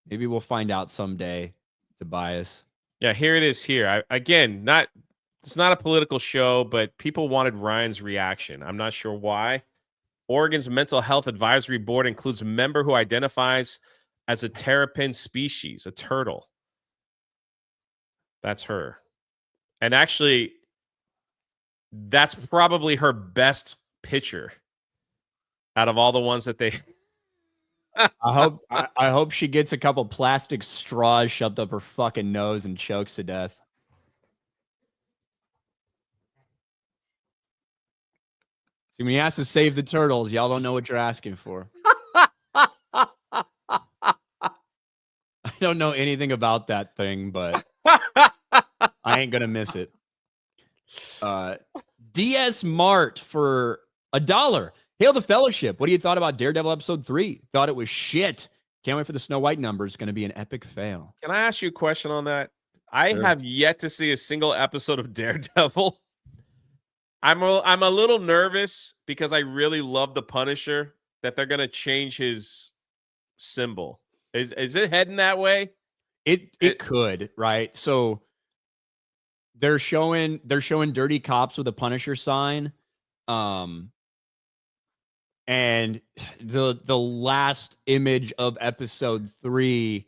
Maybe we'll find out someday, Tobias. Yeah, here it is here. It's not a political show, but people wanted Ryan's reaction. I'm not sure why. Oregon's Mental Health Advisory Board includes a member who identifies as a terrapin species, a turtle. That's her. And actually, that's probably her best picture out of all the ones that they... I hope she gets a couple plastic straws shoved up her fucking nose and chokes to death. See, when he has to save the turtles, y'all don't know what you're asking for. I don't know anything about that thing, but I ain't gonna miss it. DS Mart for $1. Hail the Fellowship. What do you thought about Daredevil episode 3? Thought it was shit. Can't wait for the Snow White numbers. Going to be an epic fail. Can I ask you a question on that? I have yet to see a single episode of Daredevil. I'm a little nervous because I really love the Punisher that they're going to change his symbol. Is it heading that way? It could, right? So they're showing dirty cops with a Punisher sign. And the last image of episode 3,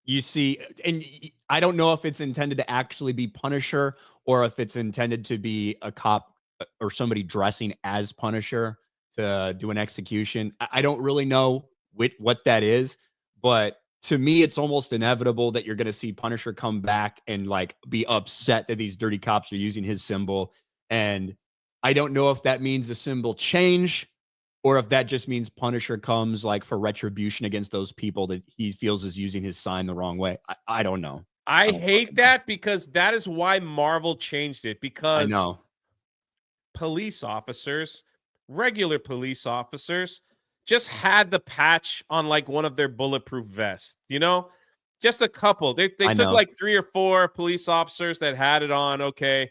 you see, and I don't know if it's intended to actually be Punisher or if it's intended to be a cop or somebody dressing as Punisher to do an execution. I don't really know what that is, but to me, it's almost inevitable that you're going to see Punisher come back and like be upset that these dirty cops are using his symbol. And I don't know if that means the symbol change or if that just means Punisher comes like for retribution against those people that he feels is using his sign the wrong way. I don't know. I hate that because that is why Marvel changed it, because I know police officers, regular police officers, just had the patch on like one of their bulletproof vests, just a couple. They took like 3 or 4 police officers that had it on. Okay,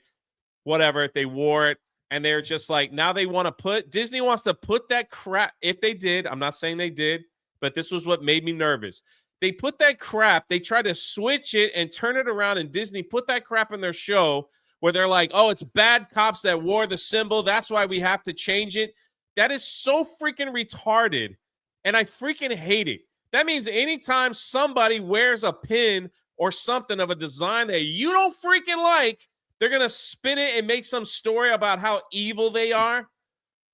whatever. They wore it. And they're just like, now they want to Disney wants to put that crap. If they did, I'm not saying they did, but this was what made me nervous. They put that crap, they try to switch it and turn it around, and Disney put that crap in their show where they're like, oh, it's bad cops that wore the symbol. That's why we have to change it. That is so freaking retarded. And I freaking hate it. That means anytime somebody wears a pin or something of a design that you don't freaking like, they're going to spin it and make some story about how evil they are.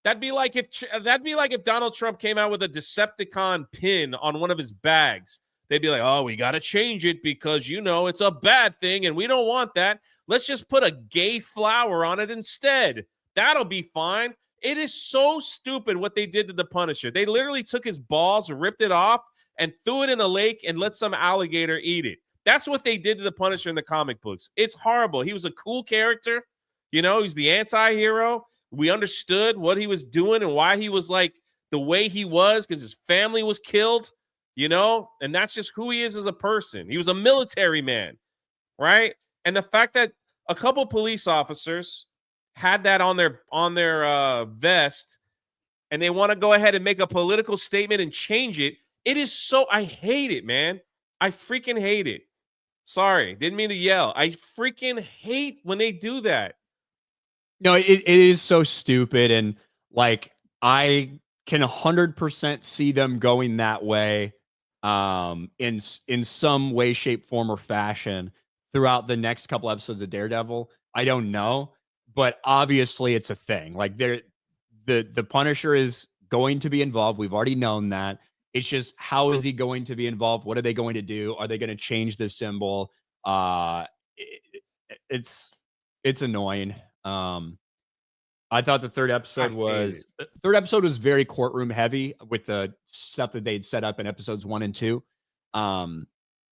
That'd be like if Donald Trump came out with a Decepticon pin on one of his bags. they'd be like, oh, we got to change it because, you know, it's a bad thing and we don't want that. Let's just put a gay flower on it instead. That'll be fine. It is so stupid what they did to the Punisher. They literally took his balls, ripped it off, and threw it in a lake and let some alligator eat it. That's what they did to the Punisher in the comic books. It's horrible. He was a cool character. You know, he's the anti-hero. We understood what he was doing and why he was like the way he was because his family was killed, you know, and that's just who he is as a person. He was a military man, right? And the fact that a couple police officers had that on their vest and they want to go ahead and make a political statement and change it. It is so, I hate it, man. I freaking hate it. Sorry, didn't mean to yell. I freaking hate when they do that. No, it is so stupid. And like, I can 100% see them going that way in some way, shape, form, or fashion throughout the next couple episodes of Daredevil. I don't know, but obviously it's a thing. Like the Punisher is going to be involved. We've already known that. It's just, how is he going to be involved? What are they going to do? Are they going to change the symbol? It's annoying. I thought the third episode was very courtroom heavy with the stuff that they'd set up in episodes 1 and 2. And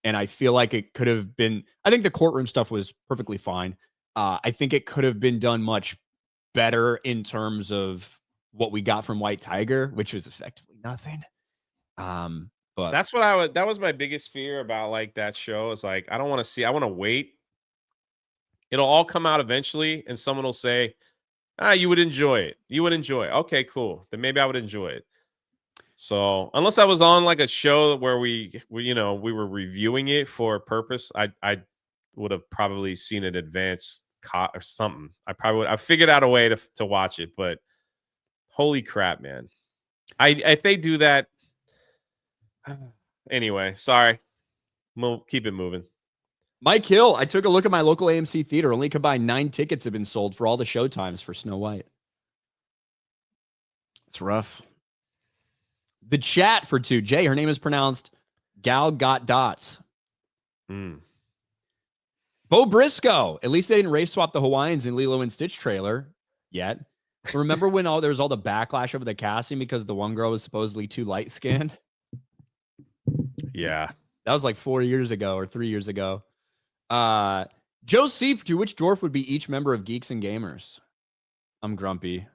I feel like it could have been, I think the courtroom stuff was perfectly fine. I think it could have been done much better in terms of what we got from White Tiger, which was effectively nothing. But that's what that was my biggest fear about like that show is like, I don't want to see, I want to wait. It'll all come out eventually and someone will say, you would enjoy it. You would enjoy it. Okay, cool. Then maybe I would enjoy it. So unless I was on like a show where we were reviewing it for a purpose, I would have probably seen an advanced or something. I figured out a way to watch it, but holy crap, man. If they do that, anyway, sorry. Keep it moving. Mike Hill, I took a look at my local AMC theater. Only combined 9 tickets have been sold for all the show times for Snow White. It's rough. The chat for 2. Jay, her name is pronounced Gal Got Dots. Bo Briscoe. At least they didn't race swap the Hawaiians in Lilo and Stitch trailer yet. Remember when there was all the backlash over the casting because the one girl was supposedly too light-skinned? Yeah. That was like 4 years ago or 3 years ago. Joe C, to which dwarf would be each member of Geeks and Gamers? I'm grumpy.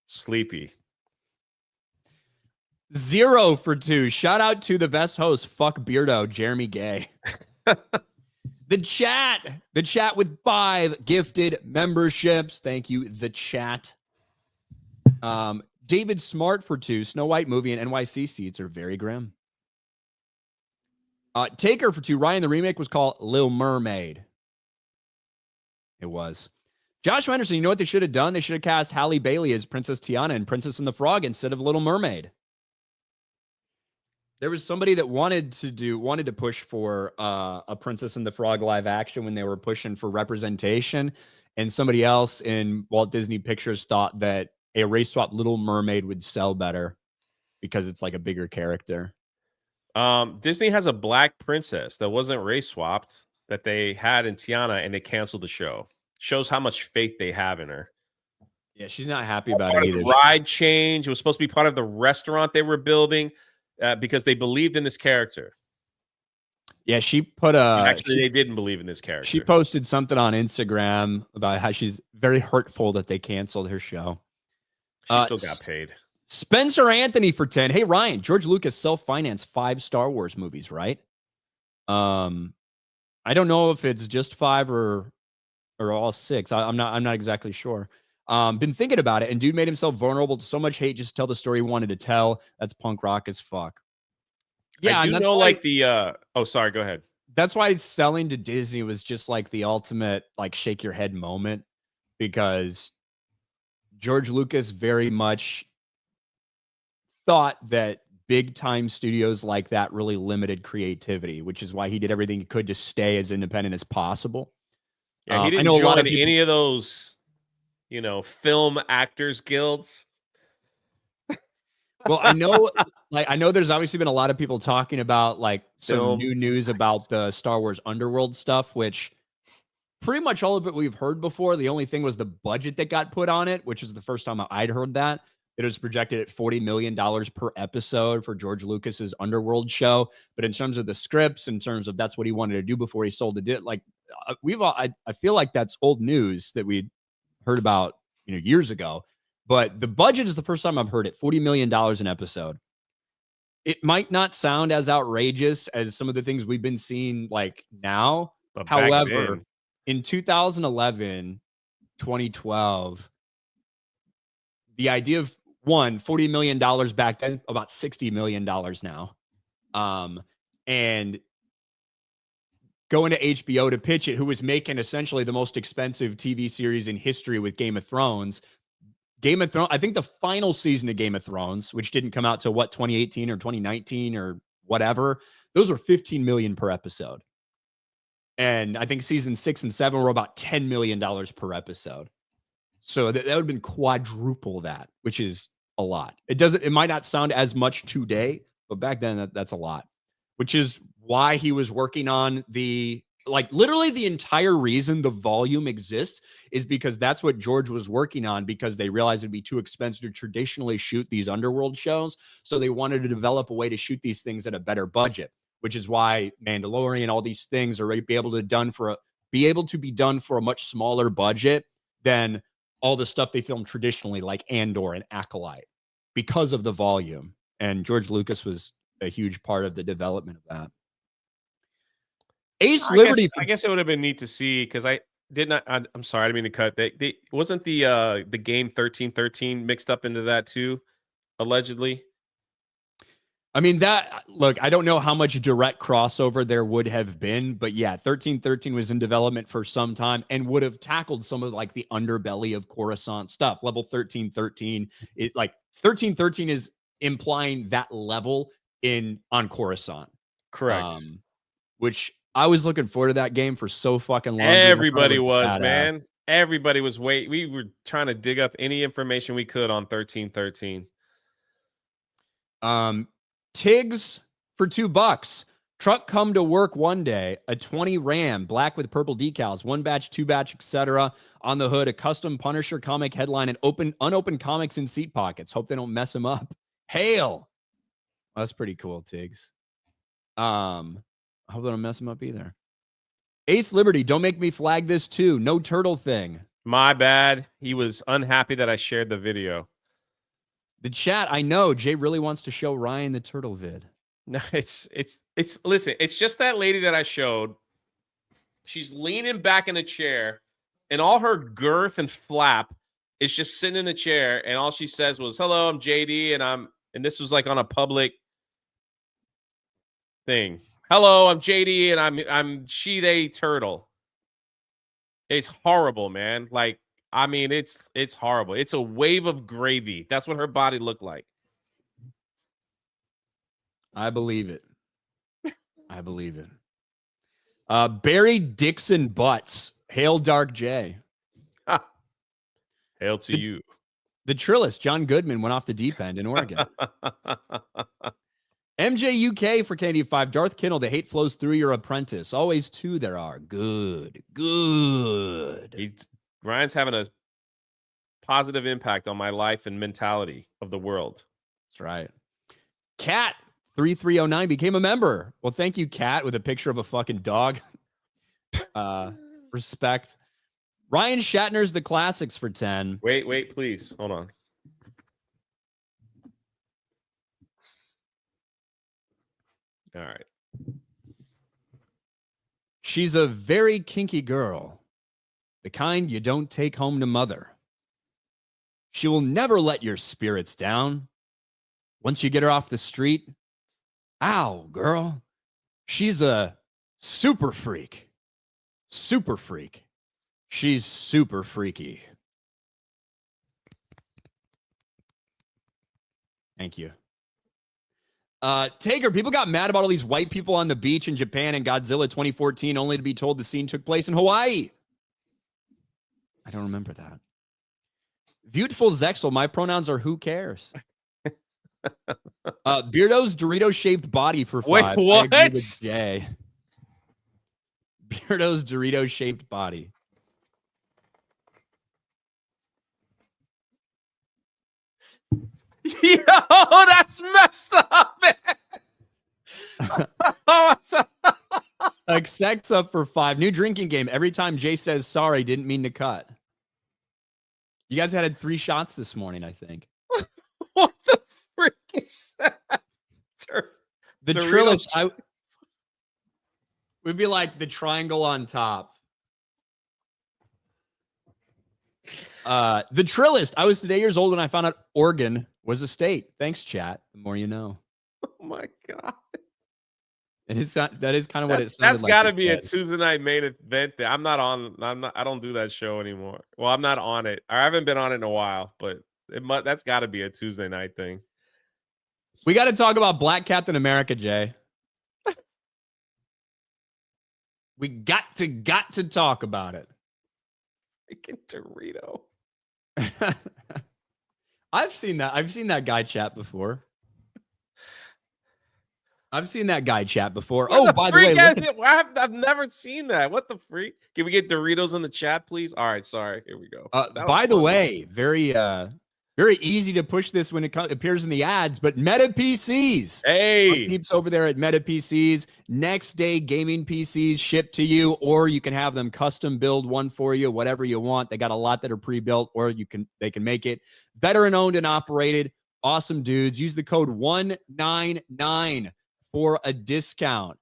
Sleepy. 0 for 2. Shout out to the best host, fuck Beardo, Jeremy Gay. The chat with 5 gifted memberships. Thank you, the chat. David Smart for 2. Snow White movie and NYC seats are very grim. Taker for 2. Ryan, the remake was called Little Mermaid. It was. Josh Henderson, you know what they should have done? They should have cast Halle Bailey as Princess Tiana and Princess and the Frog instead of Little Mermaid. There was somebody that wanted to push for a Princess and the Frog live action when they were pushing for representation, and somebody else in Walt Disney Pictures thought that a race swap Little Mermaid would sell better because it's like a bigger character. Disney has a black princess that wasn't race swapped that they had in Tiana, and they canceled the show. Shows how much faith they have in her. Yeah, she's not happy about it either. Ride change. It was supposed to be part of the restaurant they were building because they believed in this character. Yeah, she put they didn't believe in this character. She posted something on Instagram about how she's very hurtful that they canceled her show. She still got paid. Spencer Anthony for 10. Hey, Ryan, George Lucas self-financed 5 Star Wars movies, right? I don't know if it's just 5 or all 6. I'm not exactly sure. Been thinking about it, and dude made himself vulnerable to so much hate just to tell the story he wanted to tell. That's punk rock as fuck. Yeah, I do know, like the sorry, go ahead. That's why selling to Disney was just like the ultimate like shake your head moment, because George Lucas very much thought that big time studios like that really limited creativity, which is why he did everything he could to stay as independent as possible. Yeah, he didn't join any of those, film actors guilds. Well, I know, like, I know there's obviously been a lot of people talking about like some Film. new news about the Star Wars Underworld stuff, which pretty much all of it we've heard before. The only thing was the budget that got put on it, which is the first time I'd heard that. It was projected at $40 million per episode for George Lucas's Underworld show. But in terms of the scripts, in terms of that's what he wanted to do before he sold it, like I feel like that's old news that we heard about, years ago. But the budget is the first time I've heard it. $40 million an episode. It might not sound as outrageous as some of the things we've been seeing like now. But However, in 2011, 2012, the idea of $40 million back then, about $60 million now. And going to HBO to pitch it, who was making essentially the most expensive TV series in history with Game of Thrones. Game of Thrones, I think the final season of Game of Thrones, which didn't come out till 2018 or 2019 or whatever, those were 15 million per episode. And I think season 6 and 7 were about $10 million per episode. So that would have been quadruple that, which is a lot. It might not sound as much today, but back then that's a lot, which is why he was working on literally the entire reason the volume exists is because that's what George was working on, because they realized it'd be too expensive to traditionally shoot these Underworld shows. So they wanted to develop a way to shoot these things at a better budget, which is why Mandalorian, all these things are be able to be done for a much smaller budget than all the stuff they filmed traditionally, like Andor and Acolyte, because of the volume. And George Lucas was a huge part of the development of that. Ace Liberty. I guess it would have been neat to see, because I'm sorry, I didn't mean to cut. They wasn't the game 1313 mixed up into that too, allegedly. I mean, I don't know how much direct crossover there would have been, but yeah, 1313 was in development for some time and would have tackled some of like the underbelly of Coruscant stuff. Level 1313, 1313 is implying that level on Coruscant. Correct. Which I was looking forward to that game for so fucking long. Everybody was, man. Everybody was waiting. We were trying to dig up any information we could on 1313. Tiggs for $2. Truck come to work one day, a 20 Ram, black with purple decals, 1 batch, 2 batch, etc. On the hood, a custom Punisher comic headline, and unopened comics in seat pockets. Hope they don't mess him up. Hail. Well, that's pretty cool, Tiggs. I hope they don't mess him up either. Ace Liberty, don't make me flag this too. No turtle thing. My bad. He was unhappy that I shared the video. The chat, I know Jay really wants to show Ryan the turtle vid. No, listen, it's just that lady that I showed. She's leaning back in a chair, and all her girth and flap is just sitting in the chair, and all she says was, "Hello, I'm JD," and this was like on a public thing. "Hello, I'm JD, and I'm she they turtle." It's horrible, man. Like, I mean, it's horrible. It's a wave of gravy. That's what her body looked like. I believe it. I believe it. Barry Dixon Butts. Hail Dark J. Hail to you. The Trillist, John Goodman, went off the deep end in Oregon. MJ UK for KD5. Darth Kinnell, the hate flows through your apprentice. Always two there are. Good. Ryan's having a positive impact on my life and mentality of the world. That's right. Cat 3309 became a member. Well, thank you, Cat, with a picture of a fucking dog. Respect. Ryan Shatner's The Classics for 10. Wait, please. Hold on. All right. She's a very kinky girl. The kind you don't take home to mother. She will never let your spirits down. Once you get her off the street, ow, girl. She's a super freak. Super freak. She's super freaky. Thank you. Taker, people got mad about all these white people on the beach in Japan in Godzilla 2014, only to be told the scene took place in Hawaii. I don't remember that. Beautiful Zexel, my pronouns are who cares. Beardo's Dorito-shaped body for 5. Wait, what? I agree with Jay. Beardo's Dorito-shaped body. Yo, that's messed up, man. Exec's up for 5. New drinking game. Every time Jay says sorry, didn't mean to cut. You guys had 3 shots this morning, I think. What the frick is that? The Trillist would be like the triangle on top. The Trillist. I was today years old when I found out Oregon was a state. Thanks, chat. The more you know. Oh my god. That is kind of what it sounded That's like. got to be a Tuesday night main event. I don't do that show anymore. Well, I'm not on it. I haven't been on it in a while, but that's got to be a Tuesday night thing. We got to talk about Black Captain America, Jay. We got to talk about it. Freaking Dorito. I've seen that guy chat before. Oh, by the way, I've never seen that. What the freak? Can we get Doritos in the chat, please? All right, sorry. Here we go. By the way, very easy to push this when it appears in the ads, but Meta PCs. Hey, peeps over there at Meta PCs. Next day gaming PCs shipped to you, or you can have them custom build one for you, whatever you want. They got a lot that are pre-built, or they can make it. Veteran owned and operated. Awesome dudes. Use the code 199 for a discount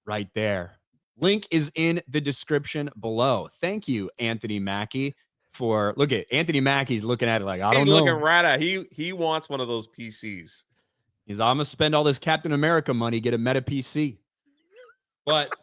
right there. Link is in the description below. Thank you, Anthony Mackie. Look at Anthony Mackie's looking at it like, I don't know. He's looking right at he wants one of those PCs. I'm gonna spend all this Captain America money, get a Meta PC. But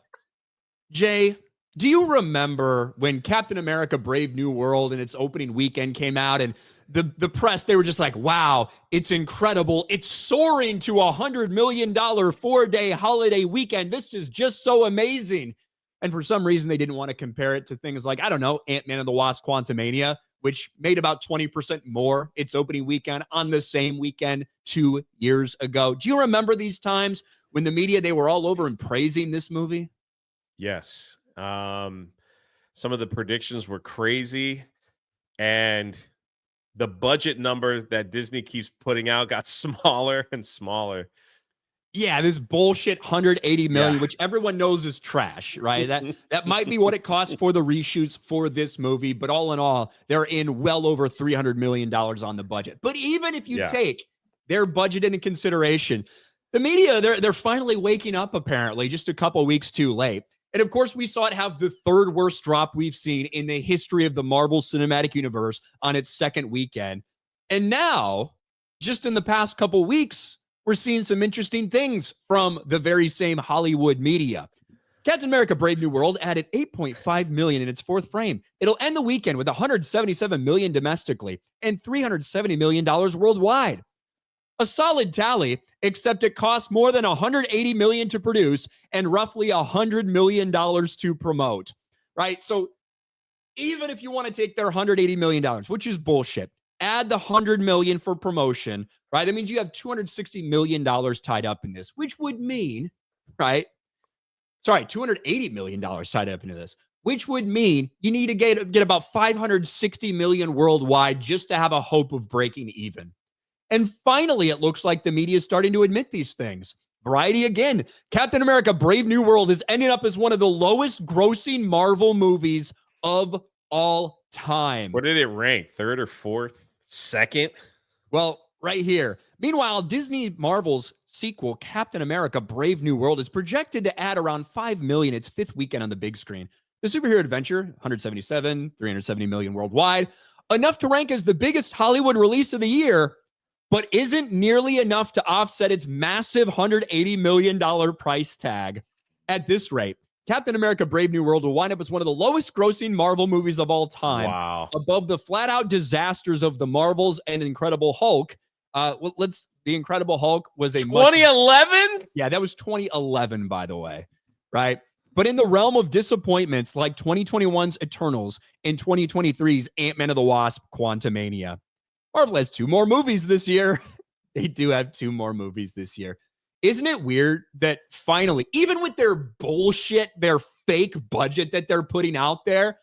Jay, do you remember when Captain America Brave New World and its opening weekend came out, and the press, they were just like, wow, it's incredible. It's soaring to $100 million 4-day holiday weekend. This is just so amazing. And for some reason, they didn't want to compare it to things like, I don't know, Ant-Man and the Wasp Quantumania, which made about 20% more its opening weekend on the same weekend 2 years ago. Do you remember these times when the media, they were all over and praising this movie? Yes. Some of the predictions were crazy, and the budget number that Disney keeps putting out got smaller and smaller. Yeah, this bullshit 180 million, which everyone knows is trash, right? That might be what it costs for the reshoots for this movie, but all in all, they're in well over $300 million on the budget. But even if you take their budget into consideration, the media, they're finally waking up, apparently, just a couple weeks too late. And of course, we saw it have the 3rd worst drop we've seen in the history of the Marvel Cinematic Universe on its 2nd weekend. And now, just in the past couple weeks, we're seeing some interesting things from the very same Hollywood media. Captain America Brave New World added 8.5 million in its 4th frame. It'll end the weekend with 177 million domestically and $370 million worldwide. A solid tally, except it costs more than 180 million to produce and roughly $100 million to promote, right? So even if you want to take their $180 million, which is bullshit, add the $100 million for promotion, right? That means you have $260 million tied up in this, which would mean, right? Sorry, $280 million tied up into this, which would mean you need to get about 560 million worldwide just to have a hope of breaking even. And finally, it looks like the media is starting to admit these things. Variety again. Captain America Brave New World is ending up as one of the lowest grossing Marvel movies of all time. Where did it rank? 3rd or 4th? 2nd? Well, right here. Meanwhile, Disney Marvel's sequel, Captain America Brave New World, is projected to add around 5 million its 5th weekend on the big screen. The superhero adventure, 177, 370 million worldwide, enough to rank as the biggest Hollywood release of the year, but isn't nearly enough to offset its massive $180 million price tag. At this rate, Captain America Brave New World will wind up as one of the lowest grossing Marvel movies of all time. Wow. Above the flat out disasters of the Marvels and Incredible Hulk. The Incredible Hulk was a 2011? Yeah, that was 2011, by the way, right? But in the realm of disappointments like 2021's Eternals and 2023's Ant-Man and the Wasp Quantumania. Marvel has 2 more movies this year. They do have 2 more movies this year. Isn't it weird that finally, even with their bullshit, their fake budget that they're putting out there,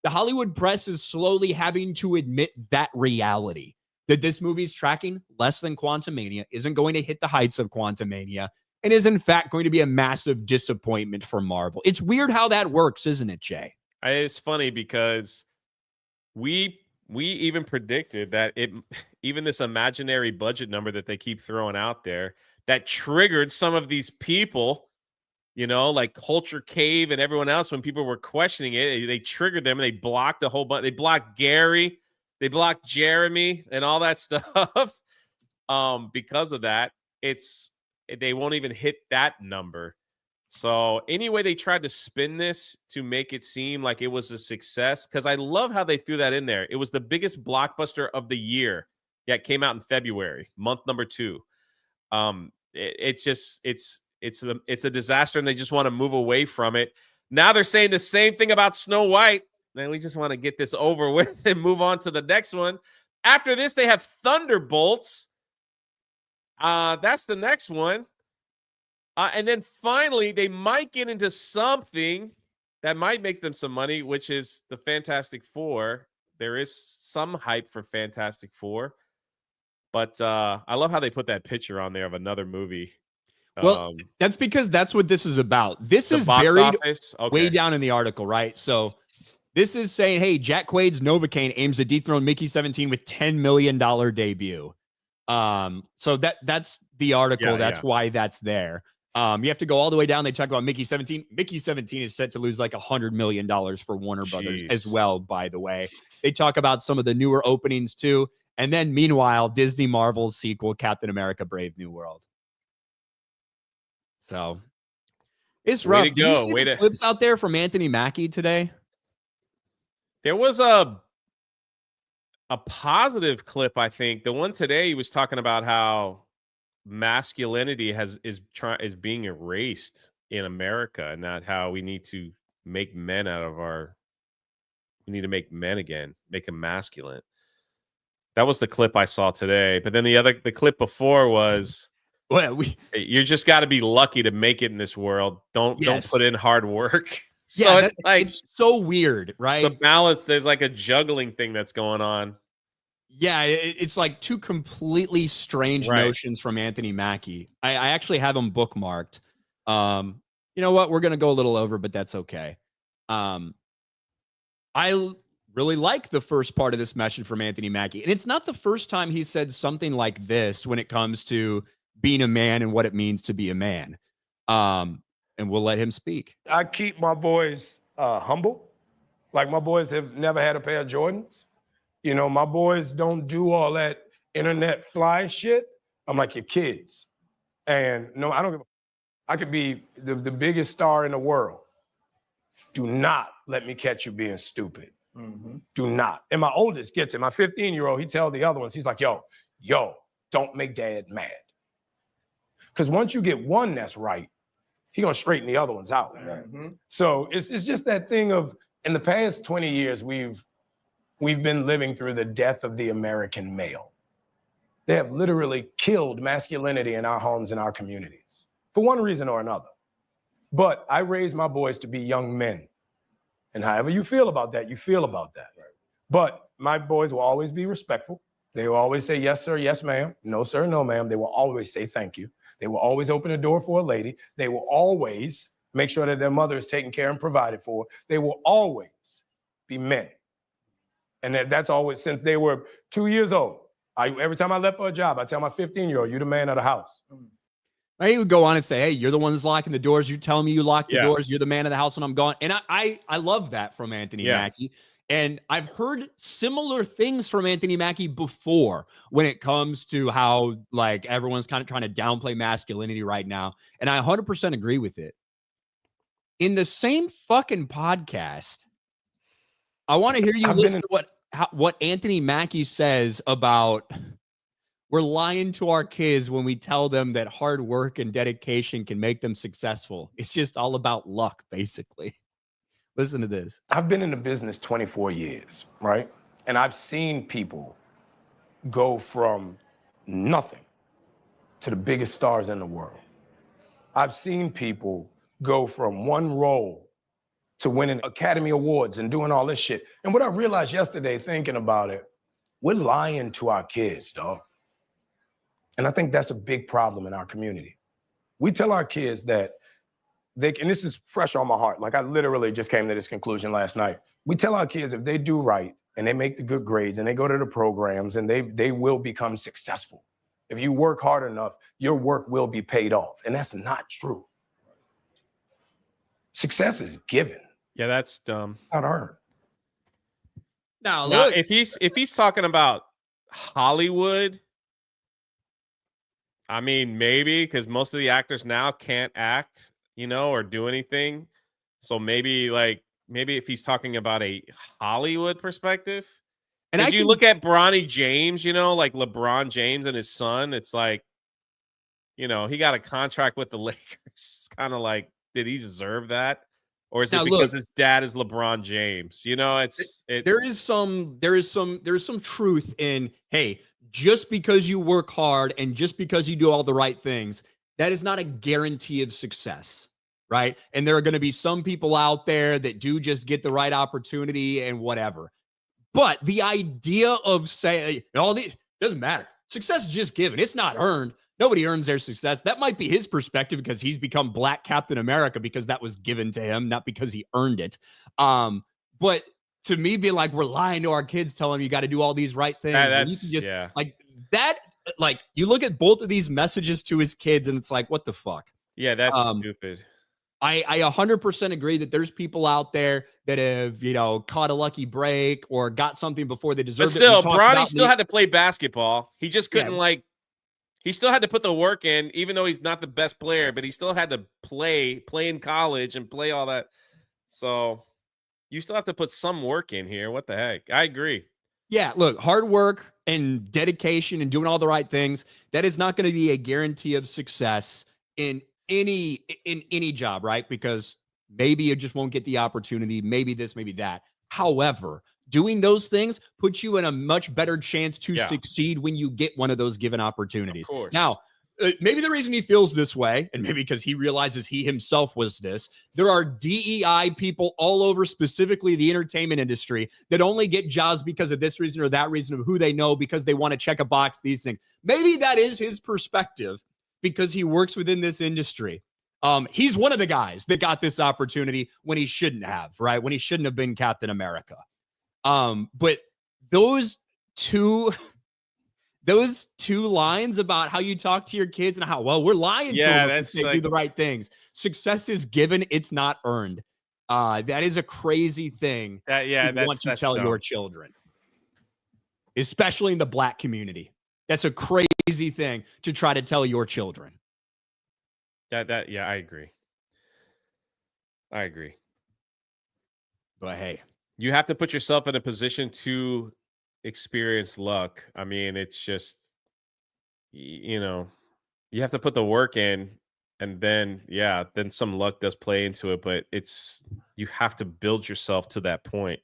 the Hollywood press is slowly having to admit that reality, that this movie's tracking less than Quantumania, isn't going to hit the heights of Quantumania, and is in fact going to be a massive disappointment for Marvel. It's weird how that works, isn't it, Jay? It's funny because we even predicted that even this imaginary budget number that they keep throwing out there that triggered some of these people, like Culture Cave and everyone else, when people were questioning it, they triggered them and they blocked a whole bunch. They blocked Gary, they blocked Jeremy and all that stuff. Because of that, they won't even hit that number. So anyway, they tried to spin this to make it seem like it was a success, because I love how they threw that in there. It was the biggest blockbuster of the year. Yeah, it came out in February, month number 2. It's a disaster, and they just want to move away from it. Now they're saying the same thing about Snow White. Man, we just want to get this over with and move on to the next one. After this, they have Thunderbolts. That's the next one. And then finally, they might get into something that might make them some money, which is the Fantastic Four. There is some hype for Fantastic Four. But I love how they put that picture on there of another movie. Well, that's because that's what this is about. This is buried way down in the article, right? So this is saying, hey, Jack Quaid's Novocaine aims to dethrone Mickey 17 with $10 million debut. So that's the article. That's why that's there. You have to go all the way down. They talk about Mickey 17. Mickey 17 is set to lose like $100 million for Warner Brothers as well, by the way. They talk about some of the newer openings too. And then meanwhile, Disney Marvel's sequel, Captain America, Brave New World. So it's rough. Did you see the clips out there from Anthony Mackie today? There was a positive clip, I think. The one today, he was talking about how masculinity is being erased in America, and not how we need to make men we need to make men again, make them masculine. That was the clip I saw today. But then the clip before was, well, you're just got to be lucky to make it in this world. Don't put in hard work. So it's so weird, right? The balance, there's like a juggling thing that's going on. Yeah, it's like 2 completely strange notions from Anthony Mackie. I actually have them bookmarked. You know what? We're going to go a little over, but that's okay. I really like the first part of this message from Anthony Mackie. And it's not the first time he said something like this when it comes to being a man and what it means to be a man. And we'll let him speak. I keep my boys humble. Like, my boys have never had a pair of Jordans. My boys don't do all that internet fly shit. I'm like, your kids. And no, I don't give a. I could be the biggest star in the world. Do not let me catch you being stupid. Mm-hmm. Do not. And my oldest gets it. My 15-year-old, he tells the other ones, he's like, yo, don't make dad mad. Because once you get one that's right, he's going to straighten the other ones out. Mm-hmm. So it's just that thing of, in the past 20 years, we've been living through the death of the American male. They have literally killed masculinity in our homes and our communities for one reason or another. But I raised my boys to be young men. And however you feel about that, you feel about that. Right. But my boys will always be respectful. They will always say, yes, sir, yes, ma'am. No, sir, no, ma'am. They will always say thank you. They will always open the door for a lady. They will always make sure that their mother is taken care and provided for. They will always be men. And that's always, since they were 2 years old. Every time I left for a job, I tell my 15-year-old, you're the man of the house. He would go on and say, hey, you're the one that's locking the doors. You tell me you lock the doors. You're the man of the house when I'm gone. And I love that from Anthony Mackie. And I've heard similar things from Anthony Mackie before when it comes to how, like, everyone's kind of trying to downplay masculinity right now. And I 100% agree with it. In the same fucking podcast, I want to hear you listen to what Anthony Mackie says about we're lying to our kids when we tell them that hard work and dedication can make them successful. It's just all about luck, basically. Listen to this. I've been in the business 24 years, right? And I've seen people go from nothing to the biggest stars in the world. I've seen people go from one role to winning Academy Awards and doing all this shit. And what I realized yesterday thinking about it, we're lying to our kids, dog. And I think that's a big problem in our community. We tell our kids that and this is fresh on my heart. Like I literally just came to this conclusion last night. We tell our kids if they do right and they make the good grades and they go to the programs and they will become successful. If you work hard enough, your work will be paid off. And that's not true. Success is given. Yeah, that's dumb. Not earned. Now, Now, look, if he's talking about Hollywood, I mean, maybe because most of the actors now can't act, or do anything. So maybe if he's talking about a Hollywood perspective, and as you look at Bronny James, like LeBron James and his son, it's like, he got a contract with the Lakers. It's kind of like, did he deserve that? Or is it because his dad is LeBron James? There is some truth in, hey, just because you work hard and just because you do all the right things, that is not a guarantee of success, right? And there are going to be some people out there that do just get the right opportunity and whatever. But the idea of saying all these doesn't matter. Success is just given. It's not earned. Nobody earns their success. That might be his perspective because he's become Black Captain America because that was given to him, not because he earned it. But to me, being like, we're lying to our kids, telling them you got to do all these right things. Like you look at both of these messages to his kids and it's like, what the fuck? Yeah, that's stupid. I 100% agree that there's people out there that have, caught a lucky break or got something before they deserved it. But still, it. Bronny still had to play basketball. He just couldn't he still had to put the work in, even though he's not the best player, but he still had to play in college and play all that. So you still have to put some work in here. What the heck? I agree. Yeah, look, hard work and dedication and doing all the right things, that is not going to be a guarantee of success in any job, right? Because maybe you just won't get the opportunity, maybe this, maybe that. However, doing those things puts you in a much better chance to succeed when you get one of those given opportunities. Of course. Now, maybe the reason he feels this way, and maybe because he realizes he himself was this, there are DEI people all over, specifically the entertainment industry, that only get jobs because of this reason or that reason of who they know, because they want to check a box, these things. Maybe that is his perspective because he works within this industry. He's one of the guys that got this opportunity when he shouldn't have, right? When he shouldn't have been Captain America. But those two lines about how you talk to your kids and how, well, we're lying to them if they do the right things. Success is given. It's not earned. That is a crazy thing. Want to tell your children, especially in the Black community. That's a crazy thing to try to tell your children. I agree. But hey, you have to put yourself in a position to experience luck. I mean, it's just, you have to put the work in, and then some luck does play into it, but you have to build yourself to that point.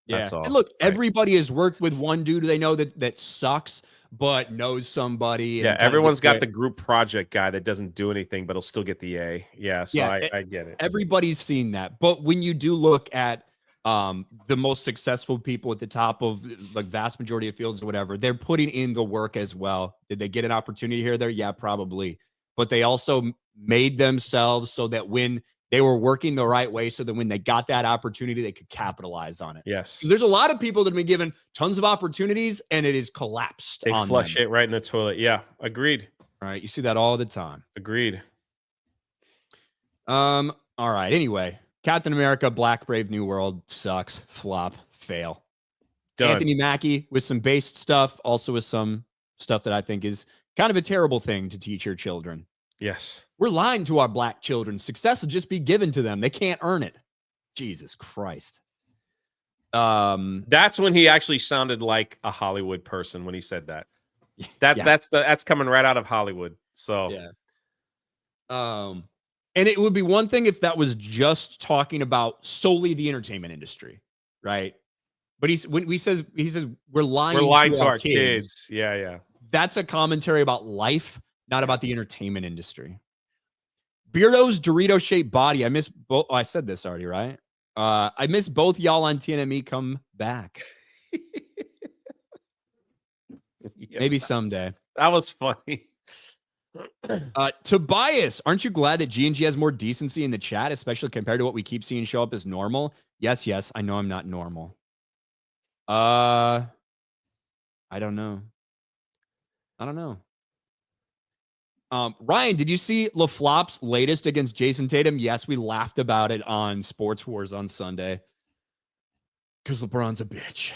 That's all. And look, everybody has worked with one dude they know that sucks, but knows somebody. Yeah, everyone's got the group project guy that doesn't do anything, but he'll still get the A. Yeah, so I get it. Everybody's seen that. But when you do look at the most successful people at the top of like vast majority of fields or whatever, they're putting in the work as well. Did they get an opportunity here or there? Yeah, probably. But they also made themselves so that when they were working the right way, so that when they got that opportunity, they could capitalize on it. Yes. There's a lot of people that have been given tons of opportunities and it is collapsed. They flush it right in the toilet. Yeah, agreed. All right. You see that all the time. Agreed. All right. Anyway, Captain America, Black Brave New World sucks. Flop. Fail. Done. Anthony Mackie with some based stuff, also with some stuff that I think is kind of a terrible thing to teach your children. Yes. We're lying to our Black children. Success will just be given to them. They can't earn it. Jesus Christ. That's when he actually sounded like a Hollywood person when he said that. That's coming right out of Hollywood. So yeah. And it would be one thing if that was just talking about solely the entertainment industry, right? But he says we're lying to our kids. Yeah. That's a commentary about life, not about the entertainment industry. Beardo's Dorito-shaped body. I miss both. Oh, I said this already, right? I miss both y'all on TNME. Come back. Yeah, Maybe someday. that was funny. Tobias, aren't you glad that G&G has more decency in the chat, especially compared to what we keep seeing show up as normal? Yes, I know I'm not normal. I don't know. Ryan, did you see LaFlop's latest against Jason Tatum? Yes, we laughed about it on Sports Wars on Sunday. Because LeBron's a bitch.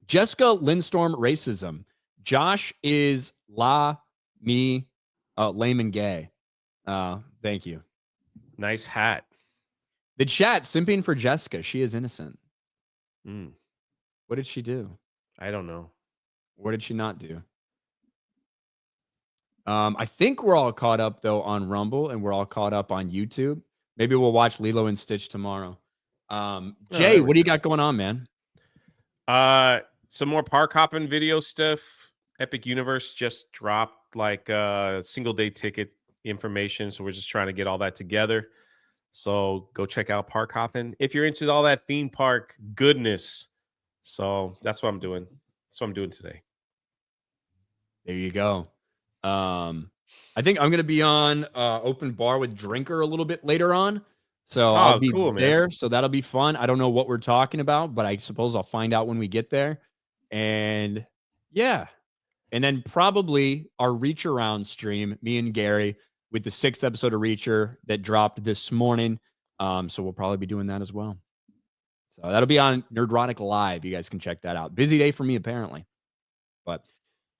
Jessica Lindstorm racism. Josh is lame and gay. Thank you. Nice hat. The chat simping for Jessica. She is innocent. What did she do? I don't know. What did she not do? I think we're all caught up though on Rumble, and we're all caught up on YouTube. Maybe we'll watch Lilo and Stitch tomorrow. Jay, what do you got going on, man? Some more park hopping video stuff. Epic Universe just dropped like single day ticket information, so we're just trying to get all that together. So go check out park hopping if you're into all that theme park goodness. So that's what I'm doing. That's what I'm doing today. There you go. I think I'm gonna be on open bar with Drinker a little bit later on. So I'll be there. Man. So that'll be fun. I don't know what we're talking about, but I suppose I'll find out when we get there. And yeah. And then probably our Reach Around stream, me and Gary, with the 6th episode of Reacher that dropped this morning. So we'll probably be doing that as well. So that'll be on Nerdrotic Live. You guys can check that out. Busy day for me, apparently. But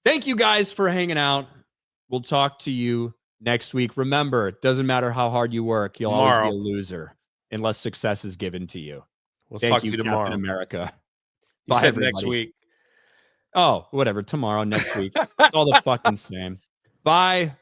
thank you guys for hanging out. We'll talk to you next week. Remember, it doesn't matter how hard you work. You'll always be a loser unless success is given to you. We'll talk to you tomorrow. Captain America. You said everybody. Next week. Oh, whatever. Tomorrow, next week. It's all the fucking same. Bye.